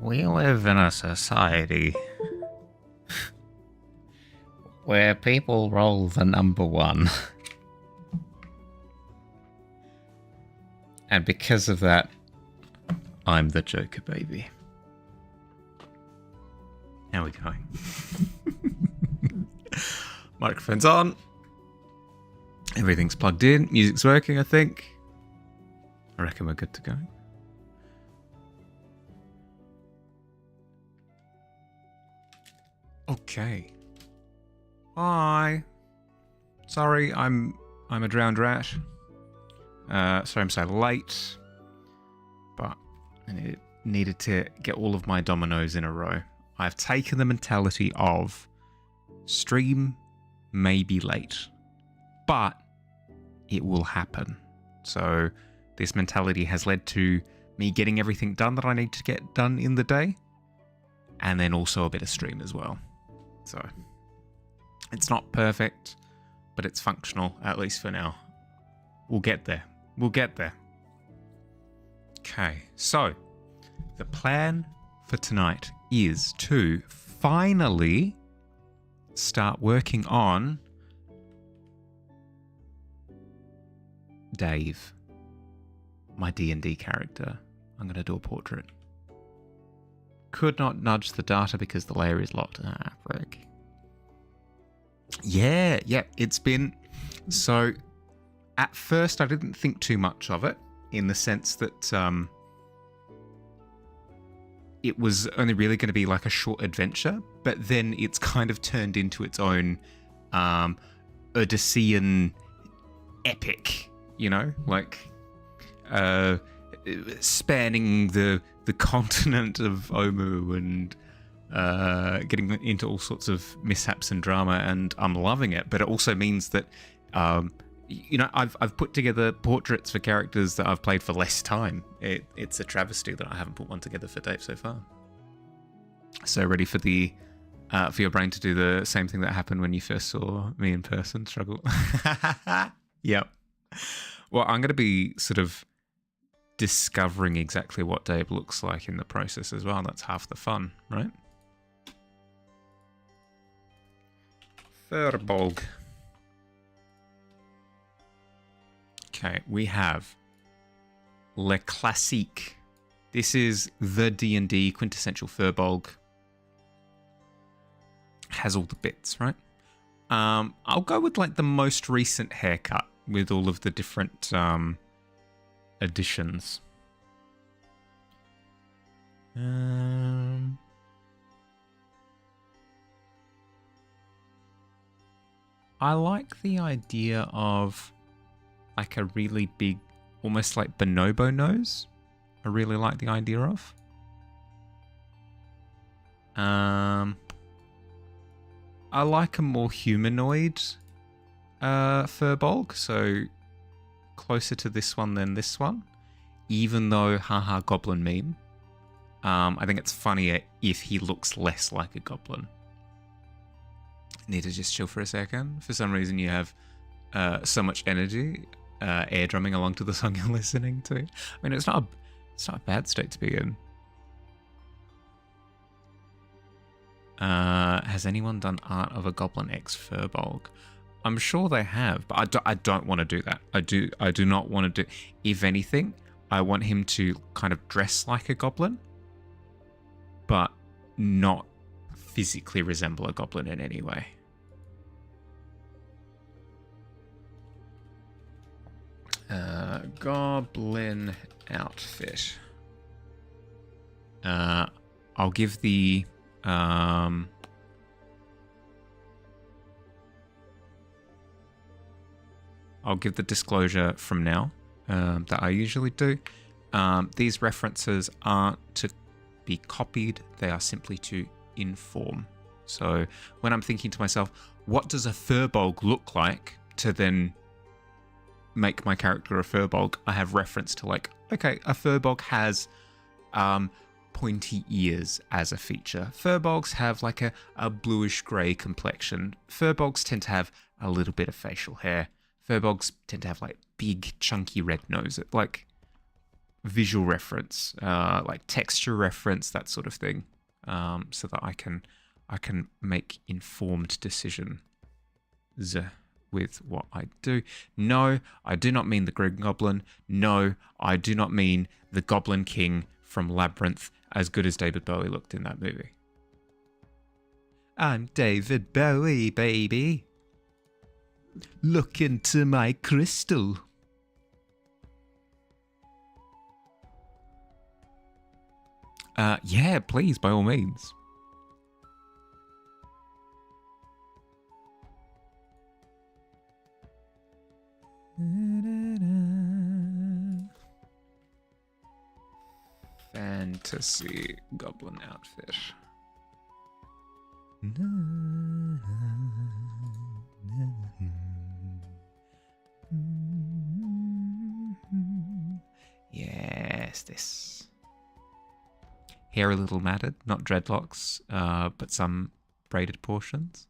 We live in a society where people roll the number one. And because of that, I'm the Joker baby. How we going? Microphone's on. Everything's plugged in. Music's working, I think. I reckon we're good to go. Okay. Hi. Sorry, I'm a drowned rat. Sorry I'm so late. But I needed to get all of my dominoes in a row. I've taken the mentality of stream may be late, but it will happen. So this mentality has led to me getting everything done that I need to get done in the day, and then also a bit of stream as well. So it's not perfect, but it's functional, at least for now. We'll get there. We'll get there. Okay, so the plan for tonight is to finally start working on Dave, my D&D character. I'm going to do a portrait. Could not nudge the data because the layer is locked. Ah, frick. Yeah, it's been... So, at first I didn't think too much of it, in the sense that it was only really going to be like a short adventure, but then it's kind of turned into its own Odyssean epic, you know? Like, spanning the continent of Omu and getting into all sorts of mishaps and drama, and I'm loving it. But it also means that I've put together portraits for characters that I've played for less time. It's a travesty that I haven't put one together for Dave so far. So ready for for your brain to do the same thing that happened when you first saw me in person struggle. Yep. Well, I'm going to be sort of discovering exactly what Dave looks like in the process as well. That's half the fun, right? Firbolg. Okay, we have Le Classique. This is the D&D quintessential Firbolg. Has all the bits, right? I'll go with like the most recent haircut with all of the different additions. I like the idea of like a really big, almost like bonobo nose. I really like the idea of. I like a more humanoid Firbolg, so closer to this one than this one. Even though, haha, goblin meme. I think it's funnier if he looks less like a goblin. Need to just chill for a second. For some reason you have so much energy air drumming along to the song you're listening to. I mean, it's not a bad state to be in. Has anyone done art of a Goblin X Firbolg? I'm sure they have, but I don't want to do that. I do not want to do... If anything, I want him to kind of dress like a goblin, but not physically resemble a goblin in any way. Goblin outfit. I'll give the... I'll give the disclosure from now that I usually do. These references aren't to be copied, they are simply to inform. So when I'm thinking to myself, what does a Firbolg look like, to then make my character a Firbolg, I have reference to like, okay, a Firbolg has pointy ears as a feature. Firbolgs have like a bluish grey complexion. Firbolgs tend to have a little bit of facial hair. Firbolgs tend to have like big chunky red nose. Like, visual reference, like texture reference, that sort of thing, so that I can make informed decisions with what I do. No, I do not mean the Green Goblin. No, I do not mean the Goblin King from Labyrinth, as good as David Bowie looked in that movie. I'm David Bowie, baby. Look into my crystal. Yeah, please, by all means. Fantasy goblin outfit. Yes, this. Hair a little matted, not dreadlocks, but some braided portions.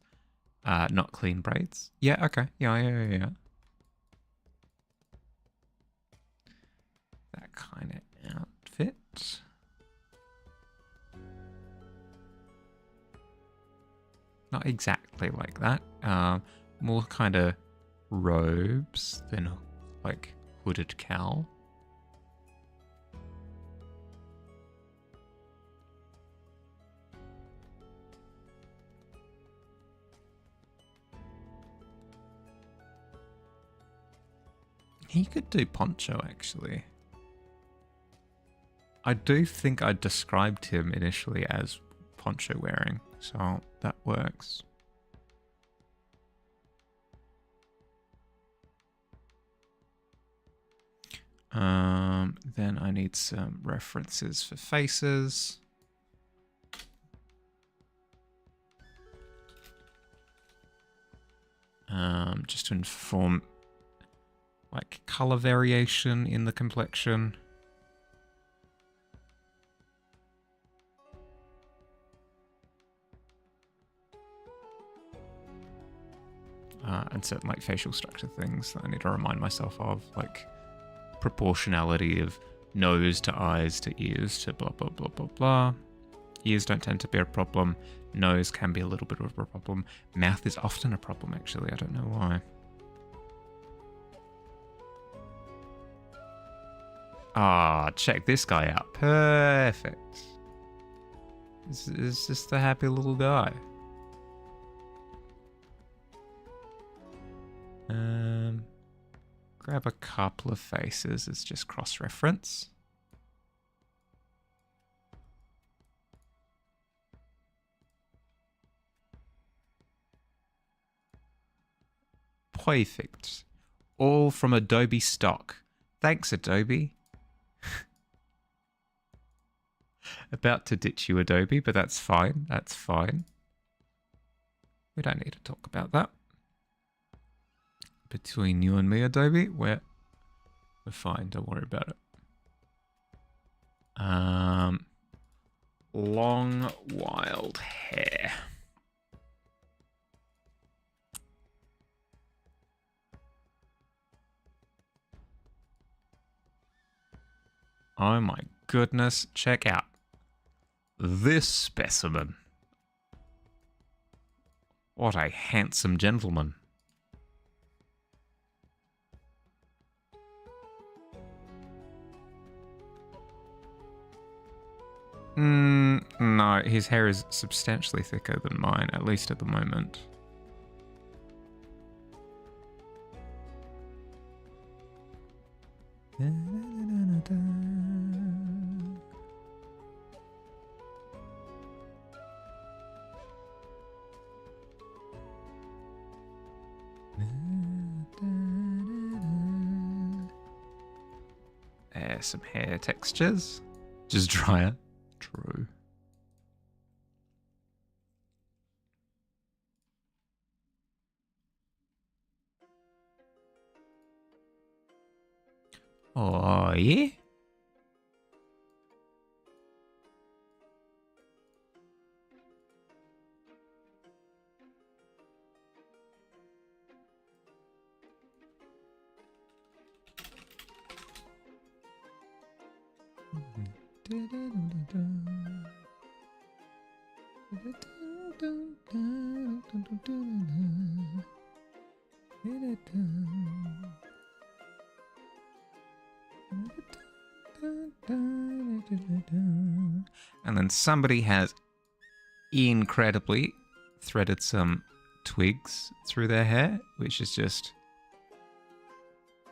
Not clean braids. Yeah, okay. Yeah. That kind of outfit. Not exactly like that. More kind of robes than like hooded cowl. He could do poncho, actually. I do think I described him initially as poncho wearing, so that works. Then I need some references for faces. Just to inform like color variation in the complexion. And certain like facial structure things that I need to remind myself of, like proportionality of nose to eyes to ears to blah blah blah blah blah. Ears don't tend to be a problem. Nose can be a little bit of a problem. Mouth is often a problem, actually. I don't know why. Ah, check this guy out. Perfect. This is just a happy little guy. Grab a couple of faces as just cross-reference. Perfect. All from Adobe stock. Thanks, Adobe. About to ditch you, Adobe, but that's fine. That's fine. We don't need to talk about that. Between you and me, Adobe, we're fine. Don't worry about it. Long, wild hair. Oh my goodness, check out this specimen. What a handsome gentleman. No, his hair is substantially thicker than mine, at least at the moment. There's some hair textures. Just drier. True. Oh, yeah? And then somebody has incredibly threaded some twigs through their hair, which is just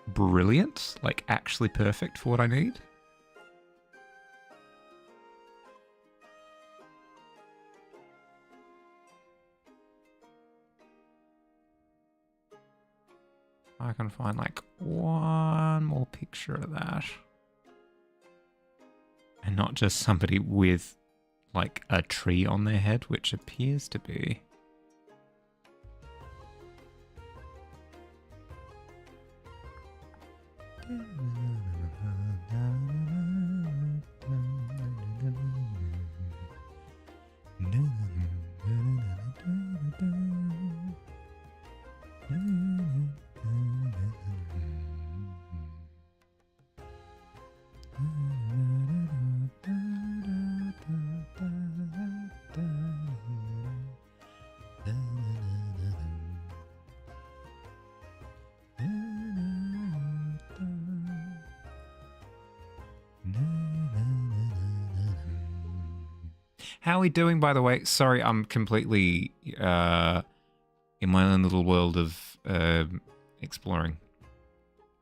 brilliant, like actually perfect for what I need. I can find like one more picture of that. And not just somebody with like a tree on their head, which appears to be. How are we doing, by the way? Sorry, I'm completely in my own little world of exploring.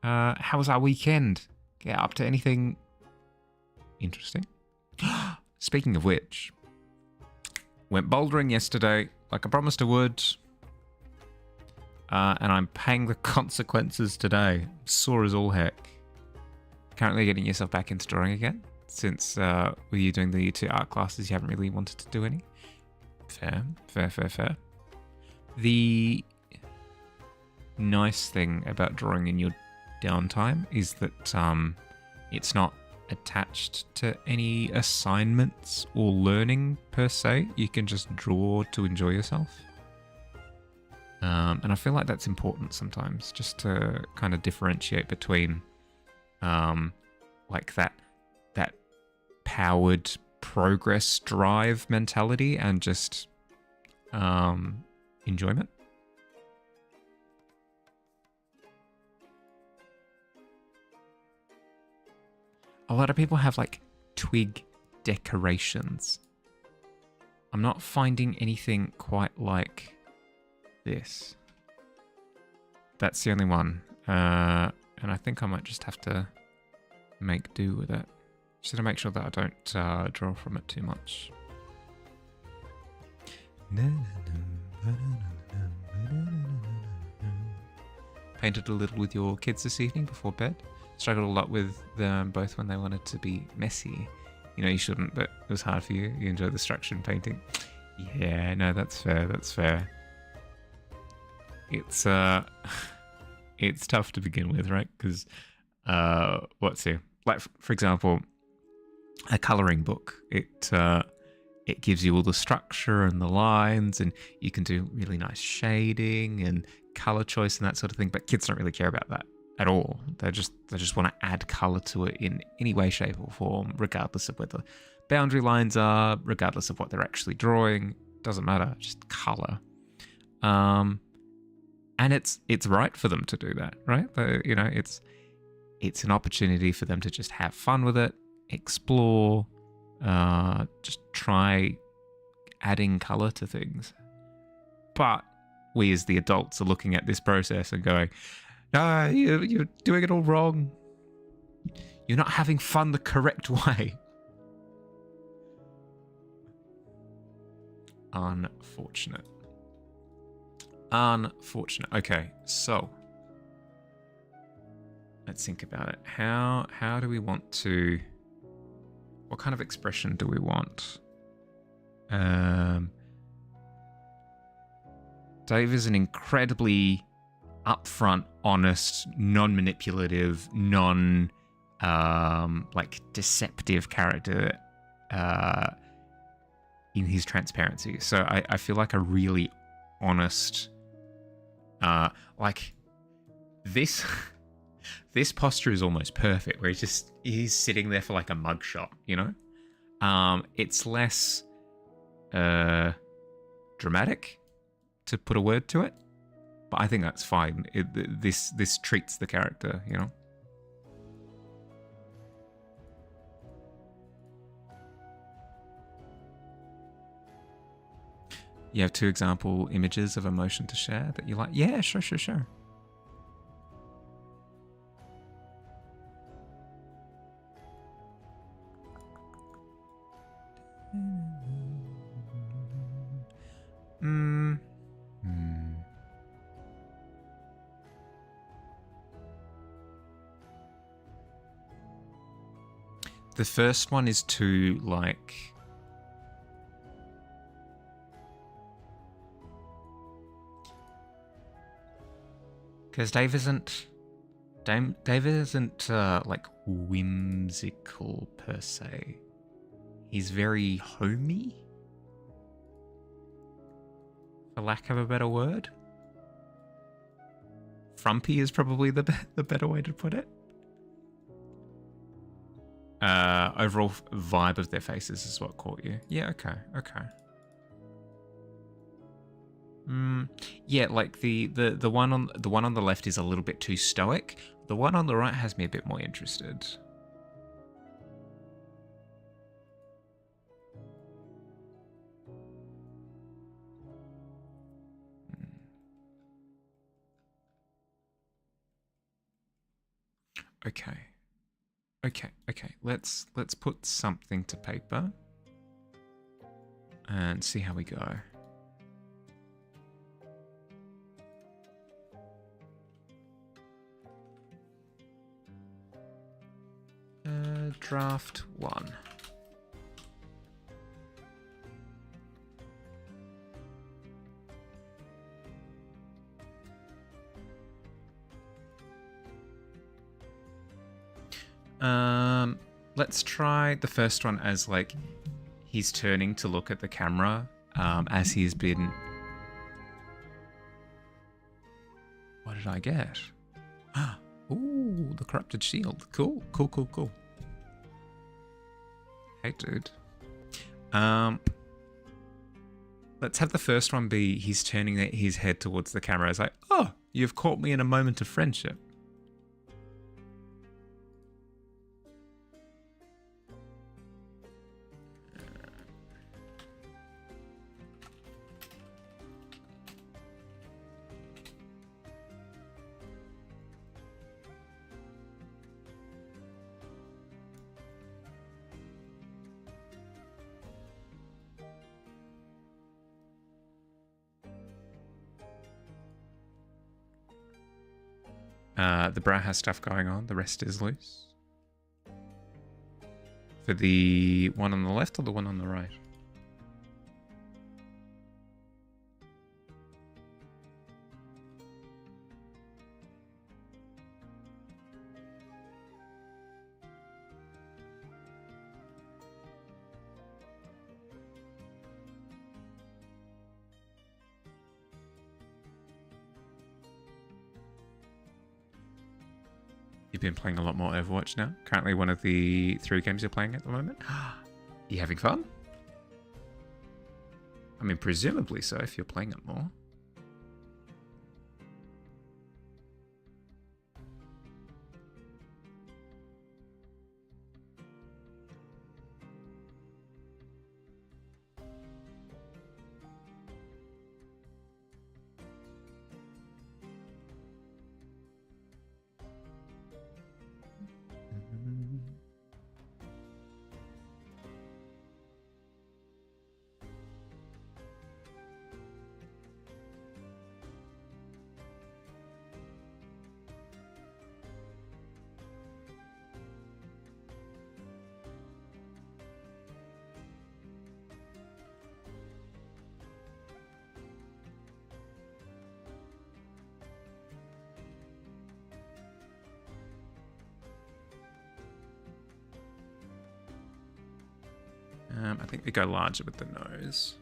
How was our weekend? Get up to anything interesting? Speaking of which, went bouldering yesterday, like I promised I would. And I'm paying the consequences today. Sore as all heck. Currently getting yourself back into drawing again. Since with you doing the 2 art classes, you haven't really wanted to do any. Fair. The nice thing about drawing in your downtime is that it's not attached to any assignments or learning per se. You can just draw to enjoy yourself. And I feel like that's important sometimes, just to kind of differentiate between like that powered progress drive mentality and just enjoyment. A lot of people have like twig decorations. I'm not finding anything quite like this. That's the only one. And I think I might just have to make do with it. Just to make sure that I don't draw from it too much. Painted a little with your kids this evening before bed. Struggled a lot with them both when they wanted to be messy. You know, you shouldn't, but it was hard for you. You enjoy the structure and painting. Yeah, no, that's fair. That's fair. It's it's tough to begin with, right? Because what's here? Like for example, a coloring book. It gives you all the structure and the lines, and you can do really nice shading and color choice and that sort of thing. But kids don't really care about that at all. They just want to add color to it in any way, shape, or form, regardless of where the boundary lines are, regardless of what they're actually drawing. Doesn't matter. Just color. And it's right for them to do that, right? You know, it's an opportunity for them to just have fun with it, explore, just try adding color to things. But we as the adults are looking at this process and going, no, you're doing it all wrong. You're not having fun the correct way. Unfortunate. Okay, so let's think about it. How do we want to? What kind of expression do we want? Dave is an incredibly upfront, honest, non-manipulative, like deceptive character in his transparency. So I feel like a really honest, like this this posture is almost perfect, where he's sitting there for like a mugshot, you know? It's less dramatic, to put a word to it, but I think that's fine. This treats the character, you know? You have 2 example images of emotion to share that you like? Yeah, sure. The first one is too, like... Because Dave isn't like whimsical per se. He's very homey, for lack of a better word. Frumpy is probably the better way to put it. Overall vibe of their faces is what caught you. Yeah, okay. Yeah, like the one on the left is a little bit too stoic. The one on the right has me a bit more interested. Okay. Let's put something to paper and see how we go. Draft 1. Let's try the first one as like he's turning to look at the camera as he's been... What did I get? Ooh, the corrupted shield. Cool. Hey, dude. Let's have the first one be he's turning his head towards the camera. It's like, oh, you've caught me in a moment of friendship. The brow has stuff going on, the rest is loose. For the one on the left or the one on the right? You've been playing a lot more Overwatch now. Currently one of the 3 games you're playing at the moment. You having fun? I mean, presumably so if you're playing it more. I think we go larger with the nose.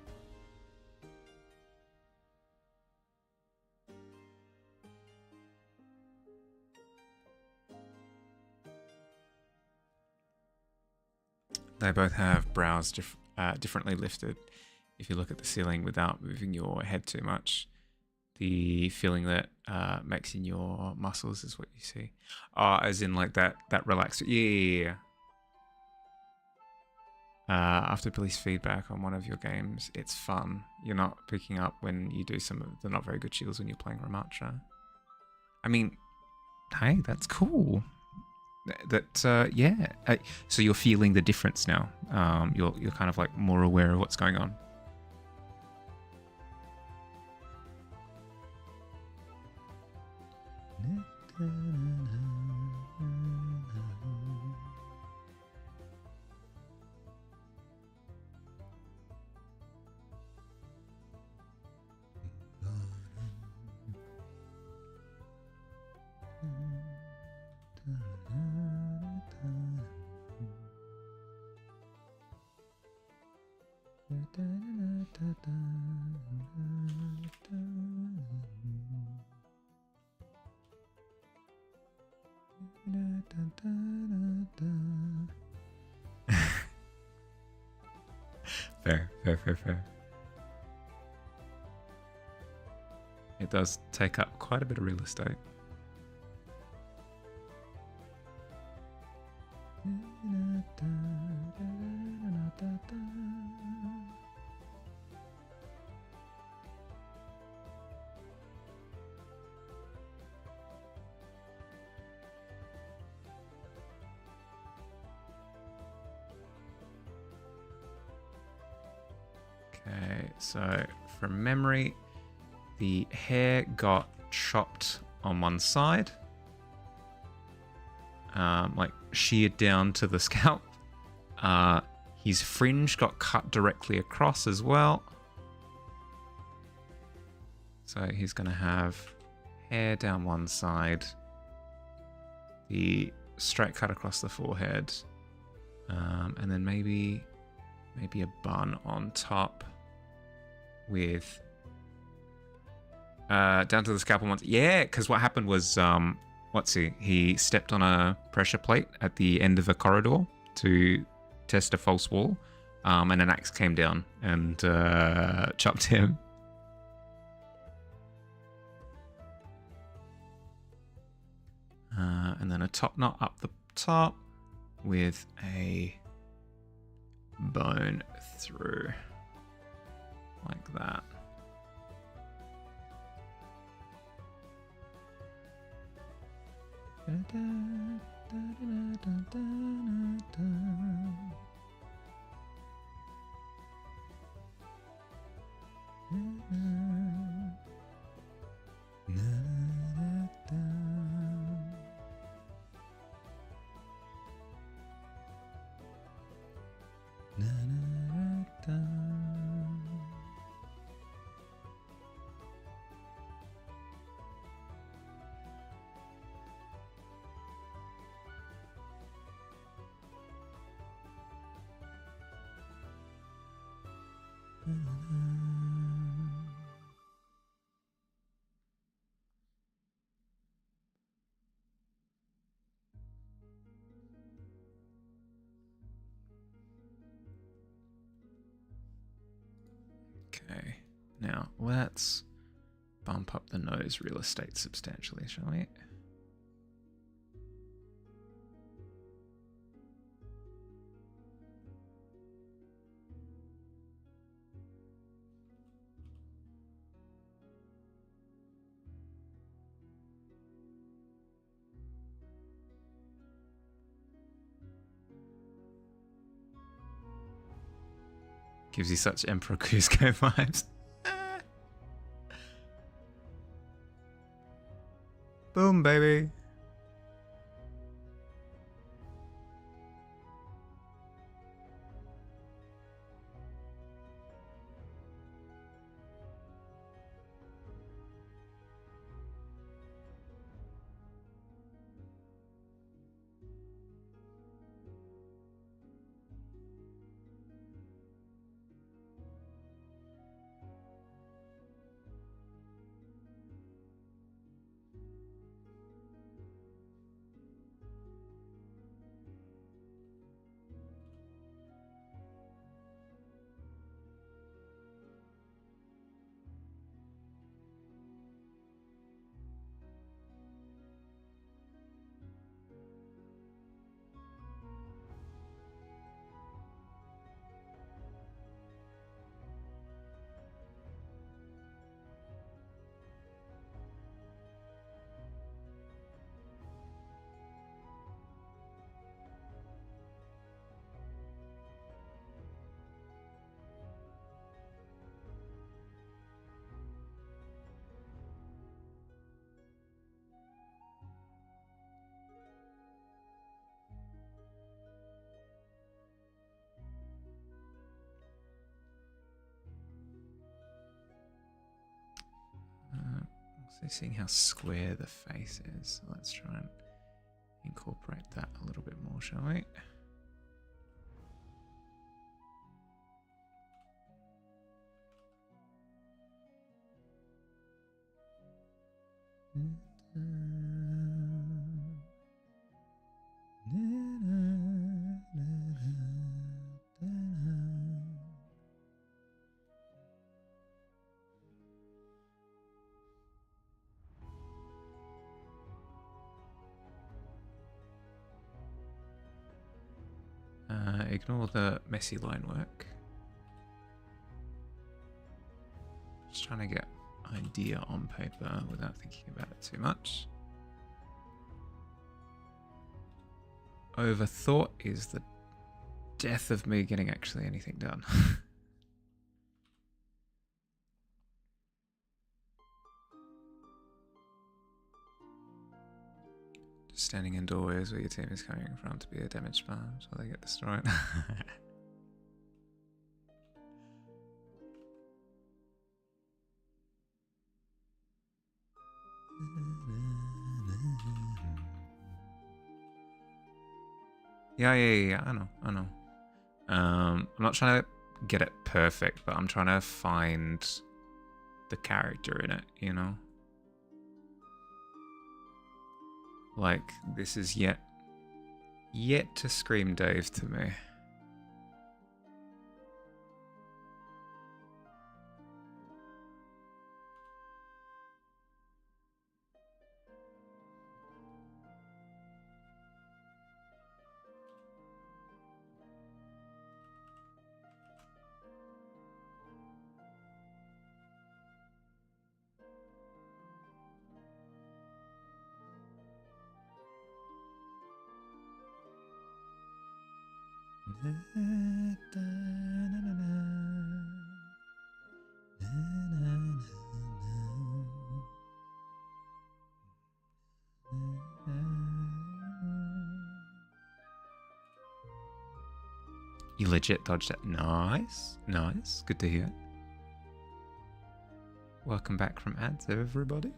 They both have brows differently lifted. If you look at the ceiling without moving your head too much, the feeling that makes in your muscles is what you see. As in like that relaxed. Yeah. After Billy's feedback on one of your games, it's fun. You're not picking up when you do some of the not very good shields when you're playing Ramacha. I mean, hey, that's cool. Yeah. So you're feeling the difference now. You're kind of like more aware of what's going on. Fair. It does take up quite a bit of real estate. Okay, so from memory, the hair got chopped on one side, like sheared down to the scalp. His fringe got cut directly across as well. So he's going to have hair down one side, the straight cut across the forehead, and then maybe a bun on top with down to the scalp once. Yeah, because what happened was, he stepped on a pressure plate at the end of a corridor to test a false wall, and an axe came down and chopped him. And then a top knot up the top with a bone through like that. Okay, now let's bump up the nose real estate substantially, shall we? Gives you such Emperor Cusco vibes. Boom, baby. So seeing how square the face is, let's try and incorporate that a little bit more, shall we? Ignore the messy line work. Just trying to get idea on paper without thinking about it too much. Overthought is the death of me getting actually anything done. Just standing in doorways where your team is coming from to be a damage spam so they get destroyed. Yeah, I know. I'm not trying to get it perfect, but I'm trying to find the character in it, you know? Like, this is yet to scream Dave to me. You legit dodged it. Nice. Good to hear. Welcome back from ads, everybody.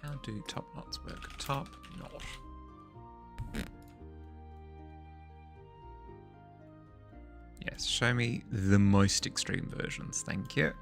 How do top knots work? Top knot. Yes, show me the most extreme versions, thank you.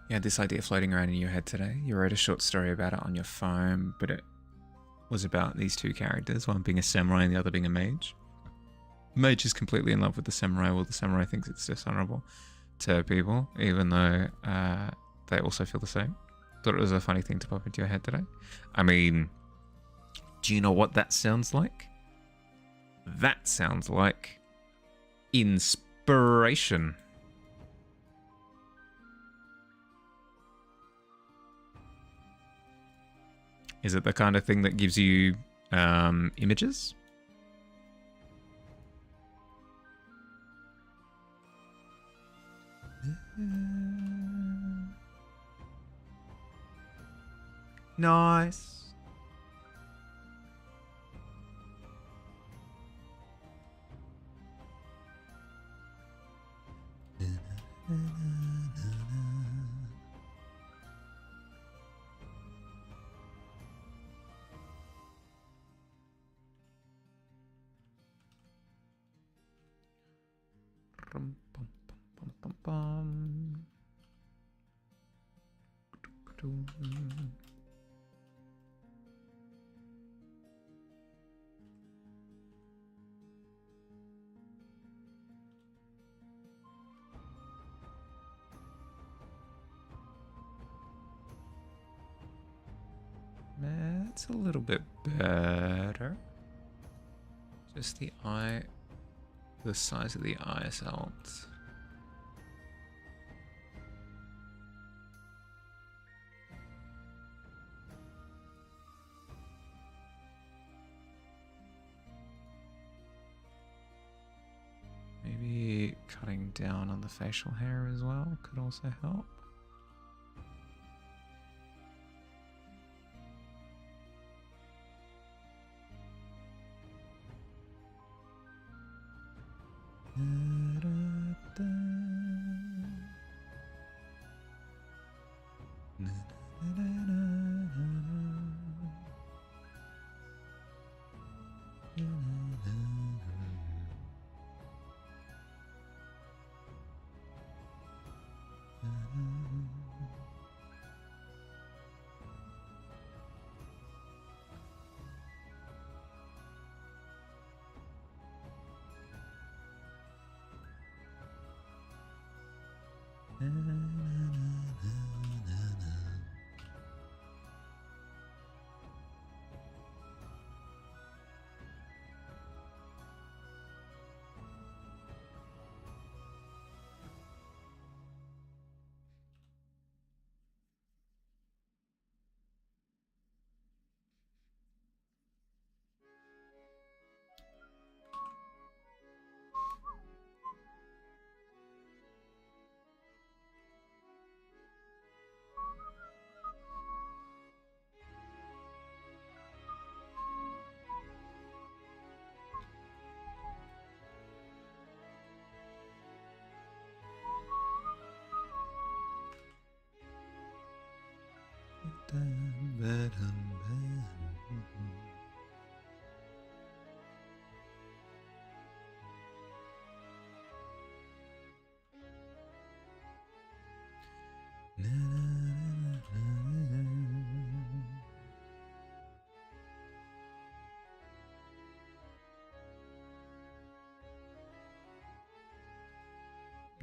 You had this idea floating around in your head today. You wrote a short story about it on your phone, but it was about these two characters, one being a samurai and the other being a mage. Mage is completely in love with the samurai, while the samurai thinks it's dishonorable to people, even though they also feel the same. Thought it was a funny thing to pop into your head today. I mean, do you know what that sounds like? That sounds like inspiration. Is it the kind of thing that gives you images? Nice. Bum, bum, bum, bum, bum. That's a little bit better. Just the eye, the size of the eyes helped. Maybe cutting down on the facial hair as well could also help.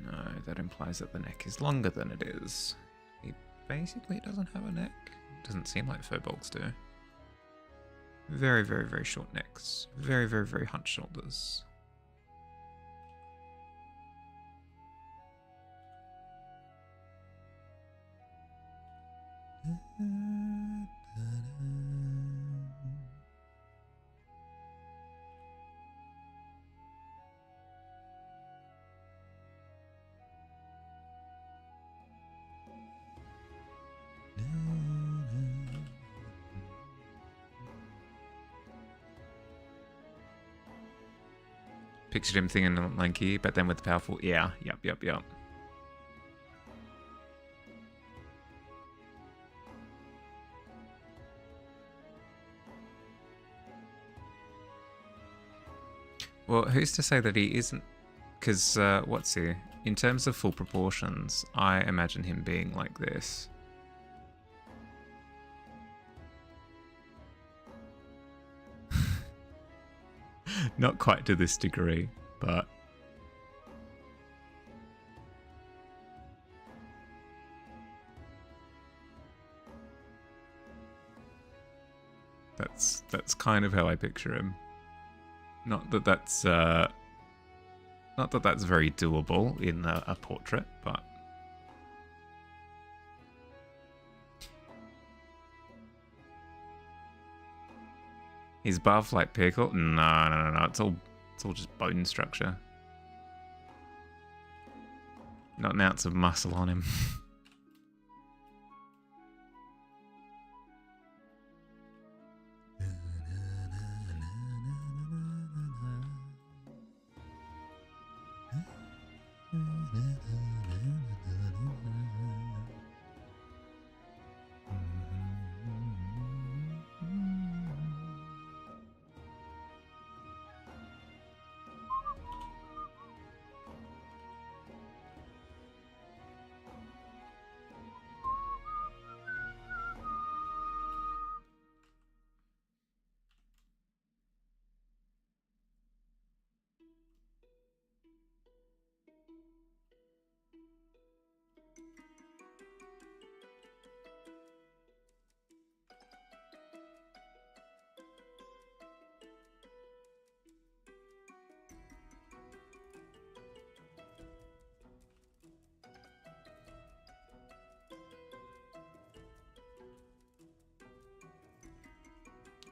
No, that implies that the neck is longer than it is. He basically doesn't have a neck. Doesn't seem like furbolgs do. Very, very, very short necks. Very, very, very hunched shoulders. Pictured him thinking lanky, but then with the powerful. Yeah, yep. Well, who's to say that he isn't? Because, what's he? In terms of full proportions, I imagine him being like this. Not quite to this degree, but... That's kind of how I picture him. Not that that's very doable in a portrait, but he's buff like Pickle. No. It's all just bone structure. Not an ounce of muscle on him.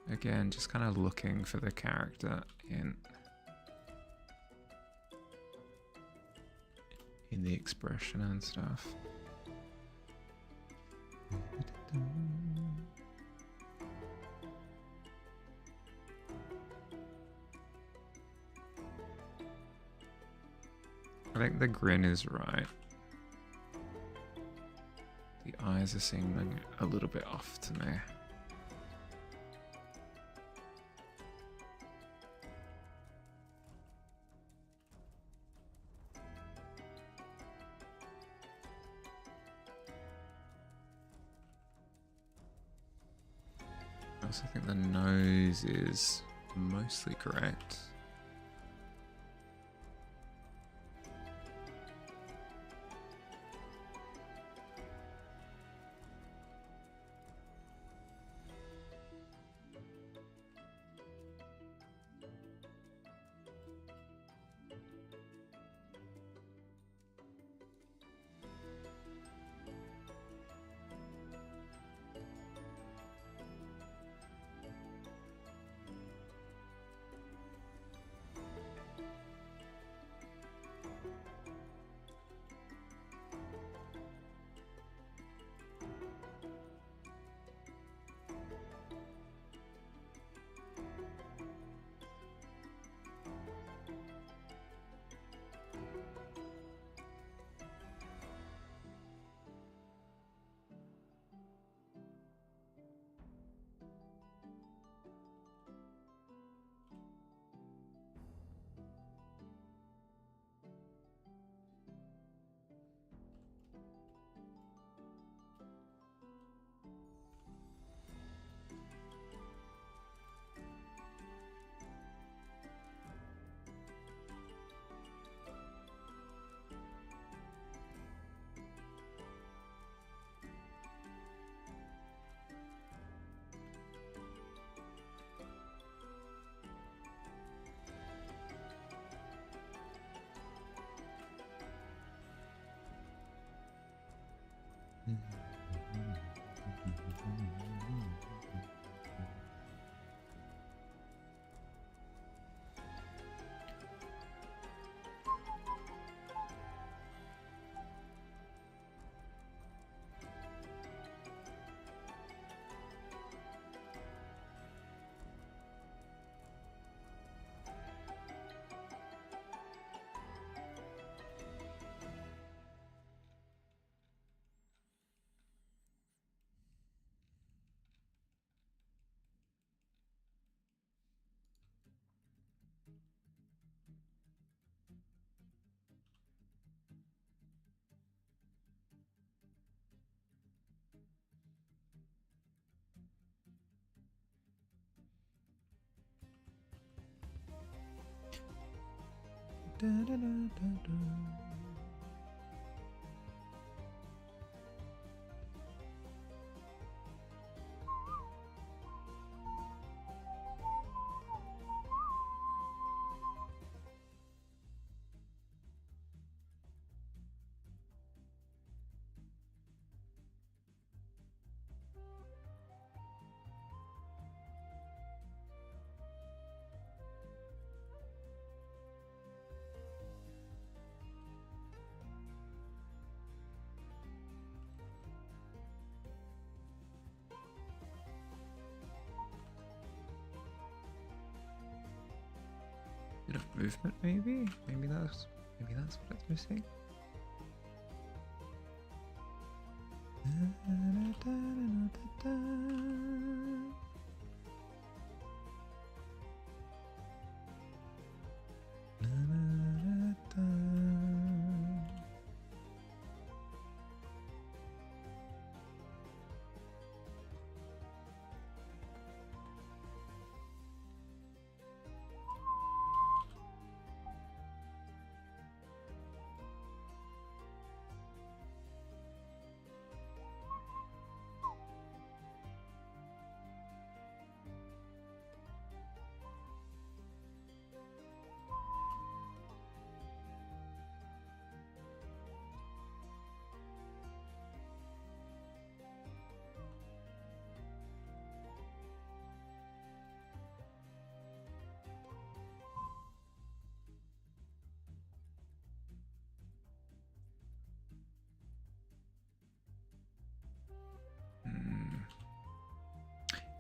Again, just kind of looking for the character in the expression and stuff. I think the grin is right. The eyes are seeming a little bit off to me. I also think the nose is mostly correct. Da, da, da, da, da. Bit of movement, maybe? Maybe that's what it's missing.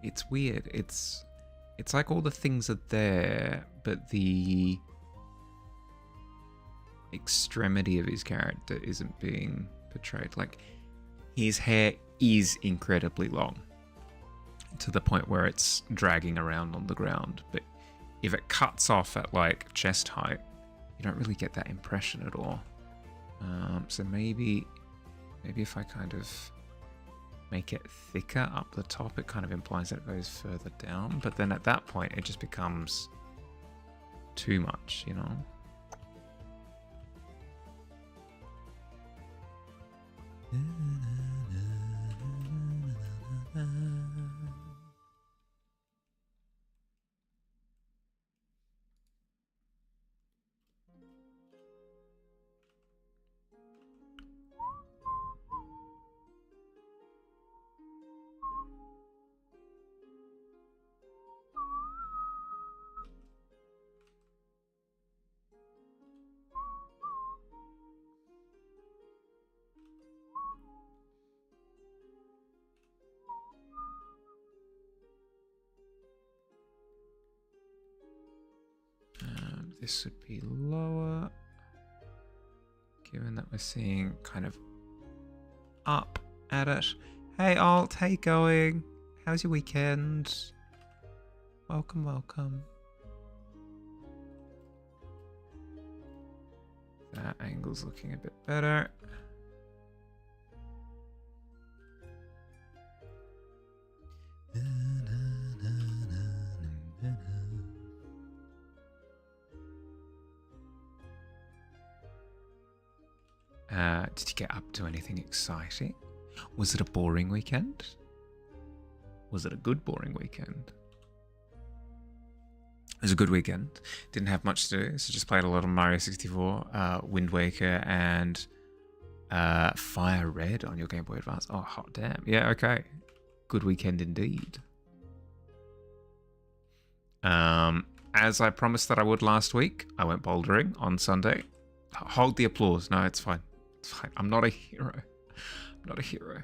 it's weird. It's like all the things are there, but the extremity of his character isn't being portrayed. Like, his hair is incredibly long to the point where it's dragging around on the ground, but if it cuts off at like chest height, you don't really get that impression at all. So maybe if I kind of make it thicker up the top, it kind of implies that it goes further down, but then at that point it just becomes too much, you know? This would be lower, given that we're seeing kind of up at it. Hey Alt, how you going? How's your weekend? Welcome, welcome. That angle's looking a bit better. Did you get up to anything exciting? Was it a boring weekend? Was it a good boring weekend? It was a good weekend. Didn't have much to do, so just played a lot of Mario 64, Wind Waker, and Fire Red on your Game Boy Advance. Oh, hot damn. Yeah, okay. Good weekend indeed. As I promised that I would last week, I went bouldering on Sunday. Hold the applause. No, it's fine. It's fine. I'm not a hero. I'm not a hero.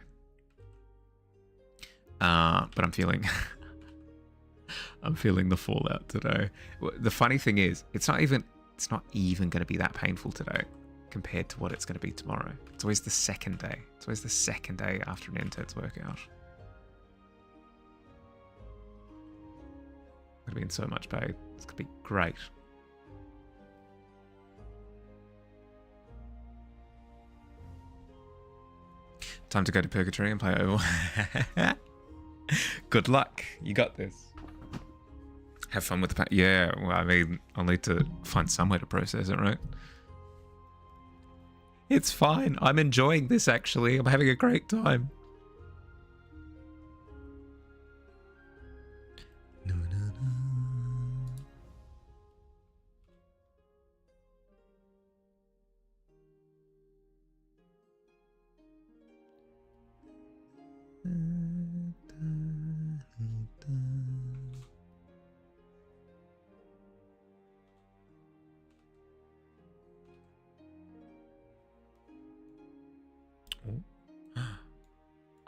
But I'm feeling I'm feeling the fallout today. The funny thing is, it's not even going to be that painful today compared to what it's going to be tomorrow. It's always the second day. It's always the second day after an intense workout. I'm going to be in so much pain. It's going to be great. Time to go to Purgatory and play Overwatch. Good luck. You got this. Have fun with the pack. Yeah, well, I mean, I'll need to find some way to process it, right? It's fine. I'm enjoying this, actually. I'm having a great time. No, no, no.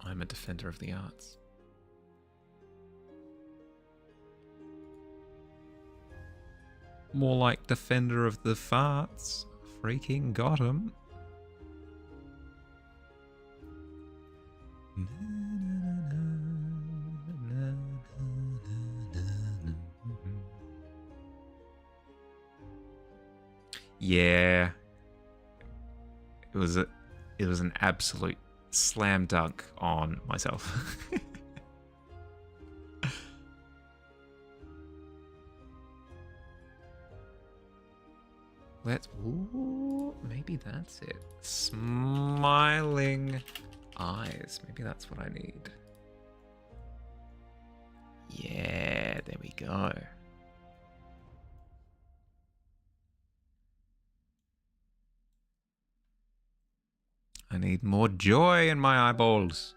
I'm a defender of the arts. More like defender of the farts. Freaking got him. Yeah. It was an absolute slam dunk on myself. Maybe that's it. Smiling eyes. Maybe that's what I need. Yeah, there we go. I need more joy in my eyeballs.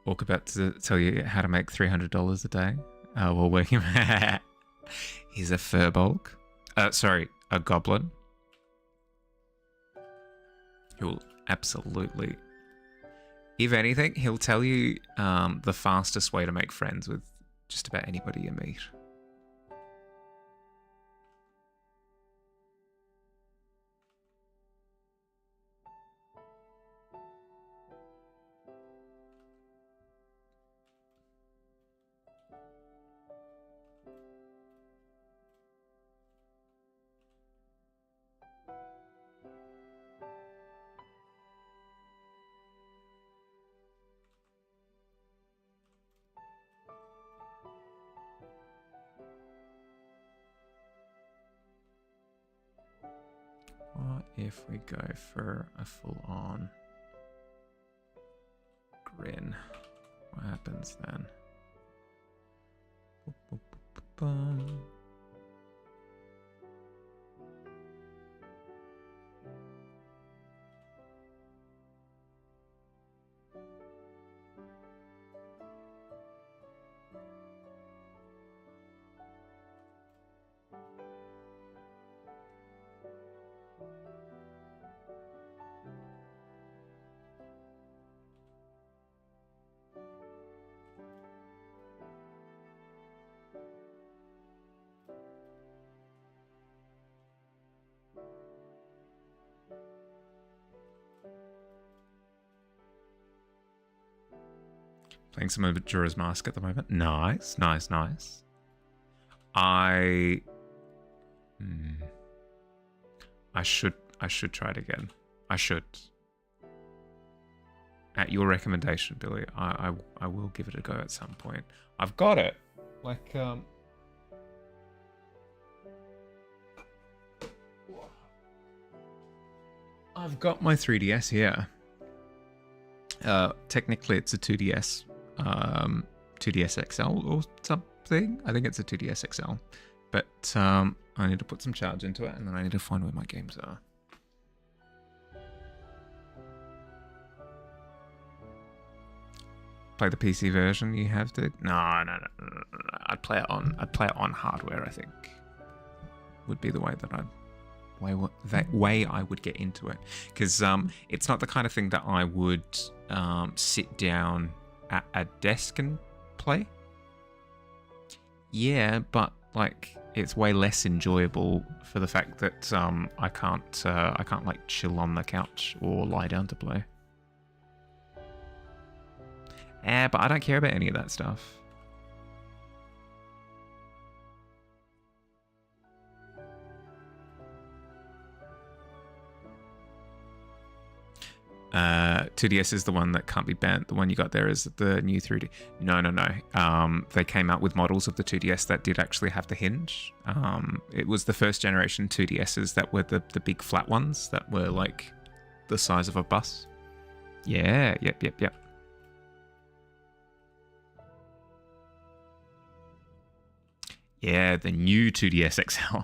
Walk about to tell you how to make $300 a day. Oh, we'll work him. He's a furbolg. Sorry, a goblin. He'll absolutely... If anything, he'll tell you the fastest way to make friends with just about anybody you meet. What if we go for a full-on grin? What happens then? Boom. Playing some of Majora's Mask at the moment. Nice, nice, nice. I should try it again. I should. At your recommendation, Billy, I will give it a go at some point. I've got it. Like I've got my 3DS here. Technically it's a 2DS 2DS XL or something. I think it's a 2DS XL. But I need to put some charge into it, and then I need to find where my games are. Play the PC version you have, dude? No. I'd play it on hardware, I think. Would be the way that I would get into it. Because it's not the kind of thing that I would sit down at a desk and play. Yeah, but like it's way less enjoyable for the fact that I can't like chill on the couch or lie down to play. But I don't care about any of that stuff. Uh, 2DS is the one that can't be banned. The one you got there is the new 3D. No. They came out with models of the 2DS that did actually have the hinge. It was the first generation 2DSs that were the big flat ones that were like the size of a bus. Yeah, yep. Yeah, the new 2DS XL.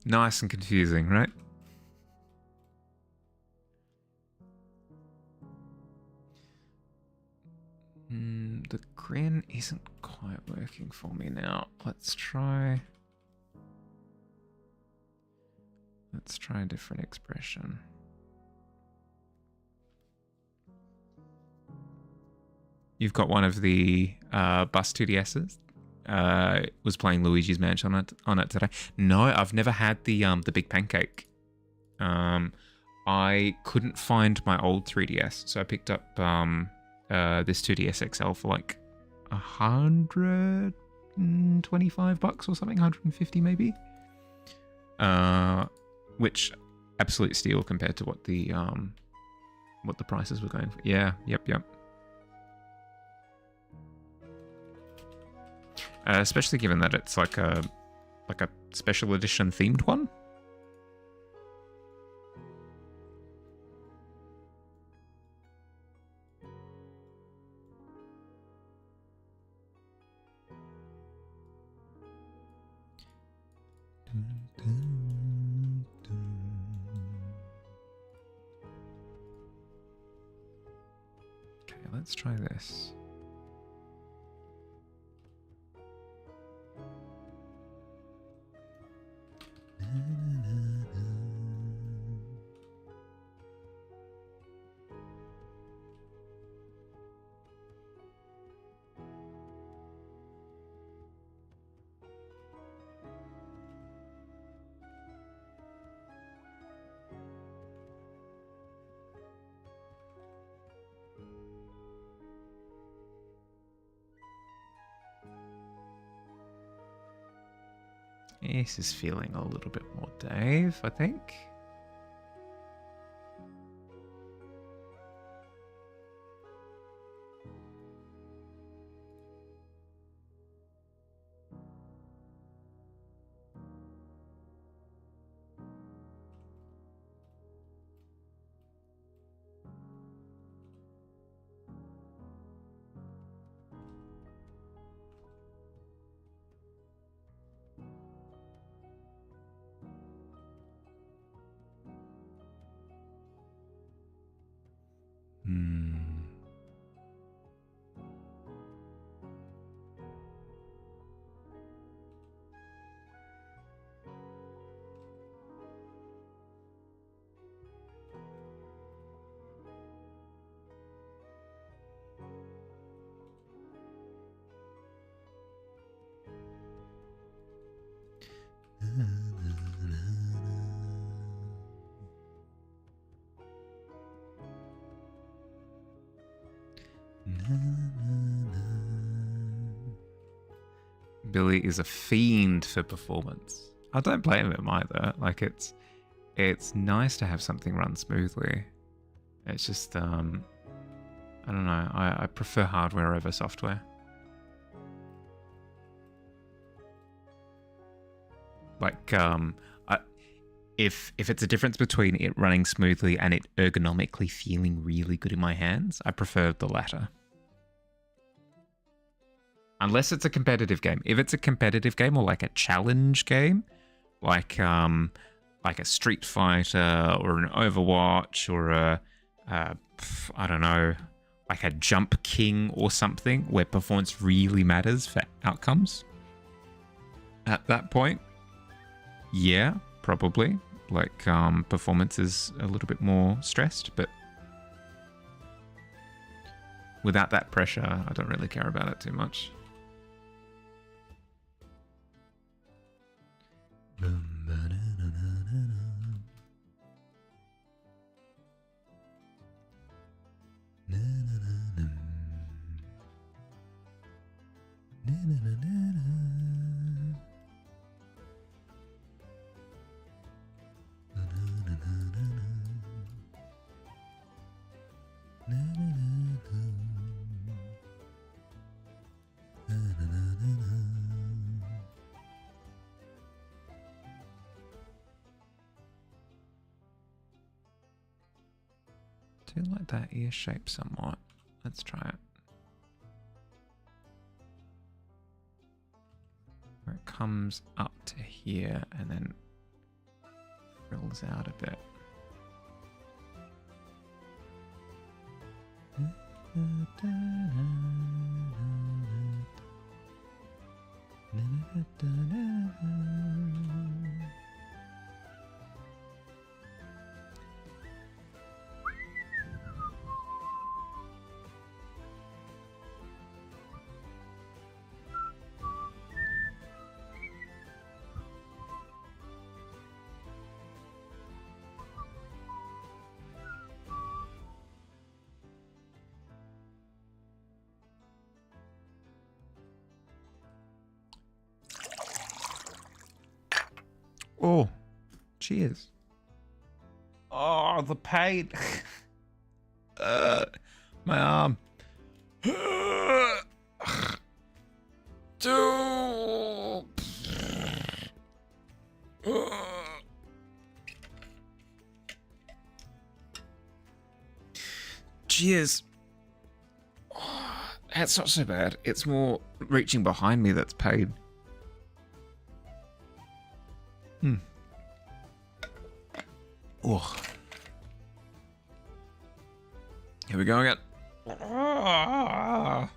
Nice and confusing, right? The grin isn't quite working for me now. Let's try a different expression. You've got one of the bus 2DSs. Was playing Luigi's Mansion on it today. No, I've never had the big pancake. I couldn't find my old 3DS, so I picked up this 2DS XL for like $125 or something, 150 maybe. Which absolute steal compared to what the prices were going for. Yeah, yep. Especially given that it's like a special edition themed one. Let's try this. This is feeling a little bit more Dave, I think. Billy is a fiend for performance. I don't blame him either. Like it's nice to have something run smoothly. It's just I don't know. I prefer hardware over software. Like if it's a difference between it running smoothly and it ergonomically feeling really good in my hands, I prefer the latter. Unless it's a competitive game. If it's a competitive game or like a challenge game, like a Street Fighter or an Overwatch or I don't know, like a Jump King or something where performance really matters for outcomes. At that point, yeah, probably. Like performance is a little bit more stressed, but without that pressure, I don't really care about it too much. I do like that ear shape somewhat. Let's try it. Where it comes up to here and then frills out a bit. Oh, cheers. Oh, the pain. My arm. Cheers. Oh, that's not so bad. It's more reaching behind me that's pain. Oh. Here we go again. Ah.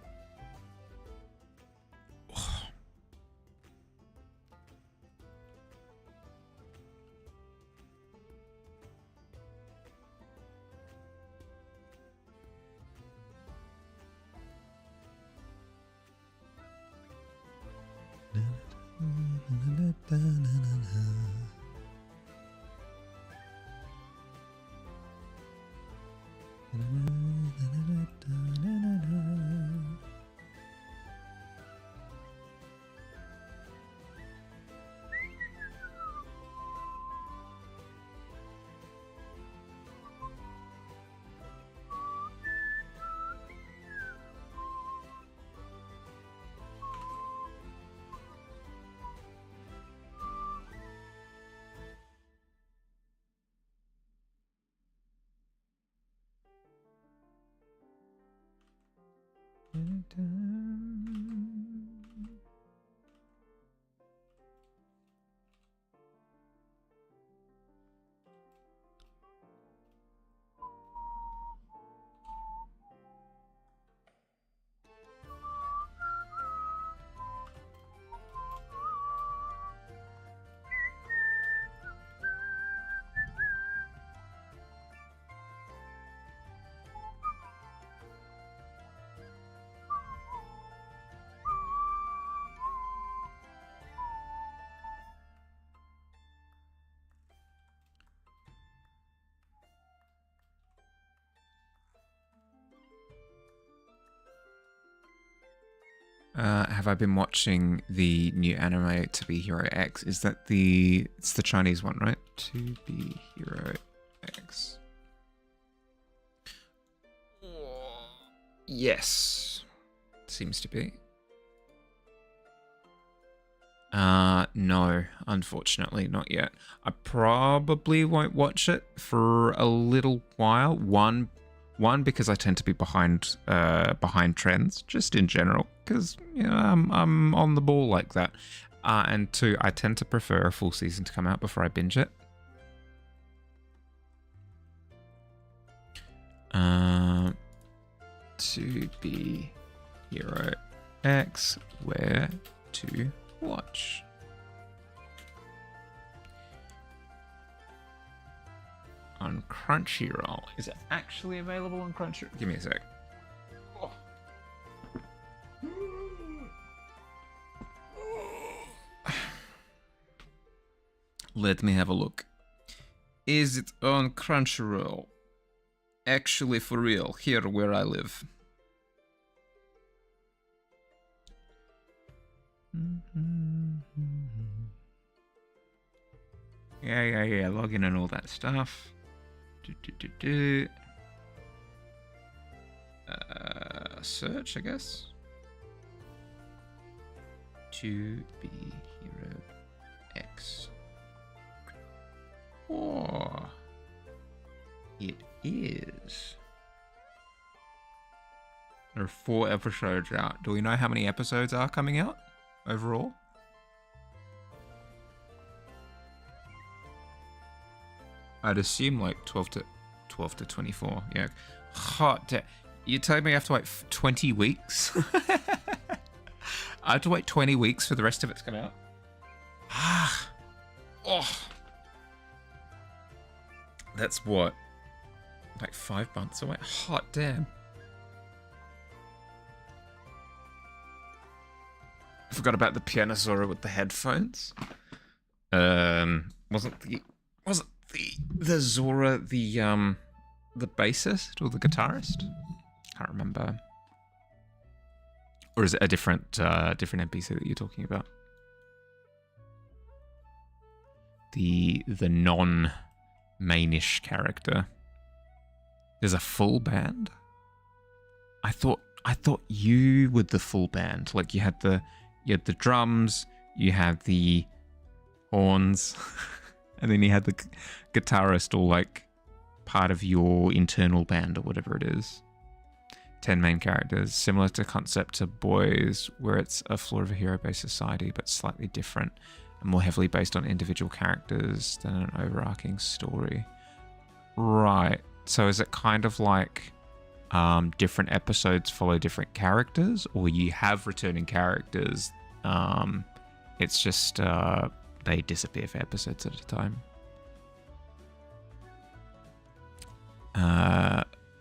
Have I been watching the new anime To Be Hero X? Is that it's the Chinese one, right? To Be Hero X. Yes. Seems to be. No, unfortunately, not yet. I probably won't watch it for a little while. One, because I tend to be behind trends, just in general, because I'm on the ball like that. And two, I tend to prefer a full season to come out before I binge it. To Be Hero X, where to watch? On Crunchyroll. Is it actually available on Crunchyroll? Give me a sec. Oh. Let me have a look. Is it on Crunchyroll? Actually, for real, here where I live. Yeah. Login and all that stuff. Search, I guess. To Be Hero X. Oh, it is. There are 4 episodes out. Do we know how many episodes are coming out overall? I'd assume like 12 to 24. Yeah. Hot. You told me I have to wait 20 weeks? I have to wait 20 weeks for the rest of it to come out? Oh. That's what? Like 5 months away? Hot damn. I forgot about the piano Zora with the headphones. Wasn't the Zora the bassist or the guitarist? Can't remember. Or is it a different NPC that you're talking about? The non-mainish character. There's a full band? I thought you were the full band. Like you had the drums, you had the horns, and then you had the guitarist, all like part of your internal band or whatever it is. 10 main characters, similar to concept to Boys, where it's a floor of a hero-based society, but slightly different and more heavily based on individual characters than an overarching story. Right. So is it kind of like different episodes follow different characters, or you have returning characters. It's just they disappear for episodes at a time.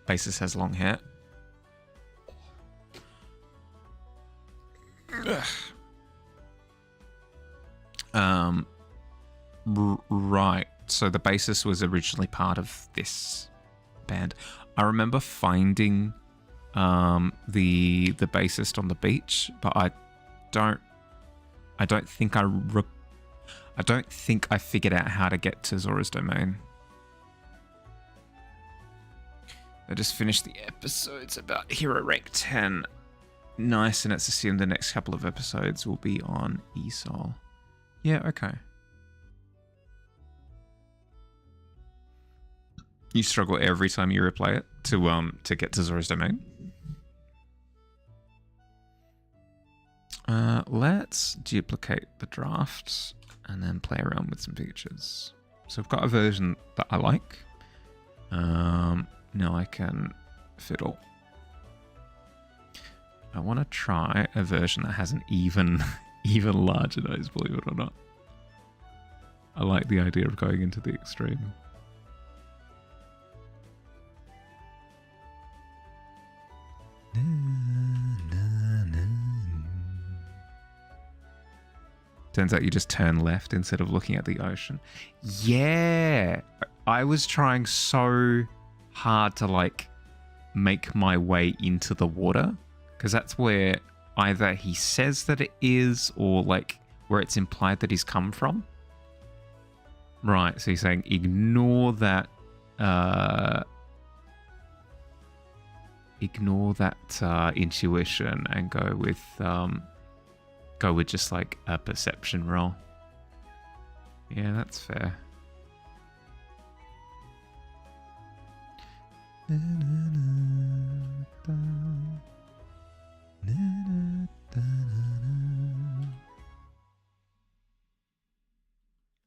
Basis has long hair. Right. So the bassist was originally part of this band. I remember finding the bassist on the beach, but I don't think I figured out how to get to Zora's Domain. I just finished the episodes about Hero Rank 10. Nice, and it's assumed the next couple of episodes will be on ESOL. Yeah, okay. You struggle every time you replay it to get to Zora's Domain. Let's duplicate the drafts and then play around with some features. So I've got a version that I like. Now I can fiddle. I want to try a version that has an even larger nose, believe it or not. I like the idea of going into the extreme. Turns out you just turn left instead of looking at the ocean. Yeah! I was trying so hard to, like, make my way into the water, because that's where either he says that it is, or, like, where it's implied that he's come from. Right, so he's saying ignore that intuition and go with just like a perception roll. Yeah, that's fair.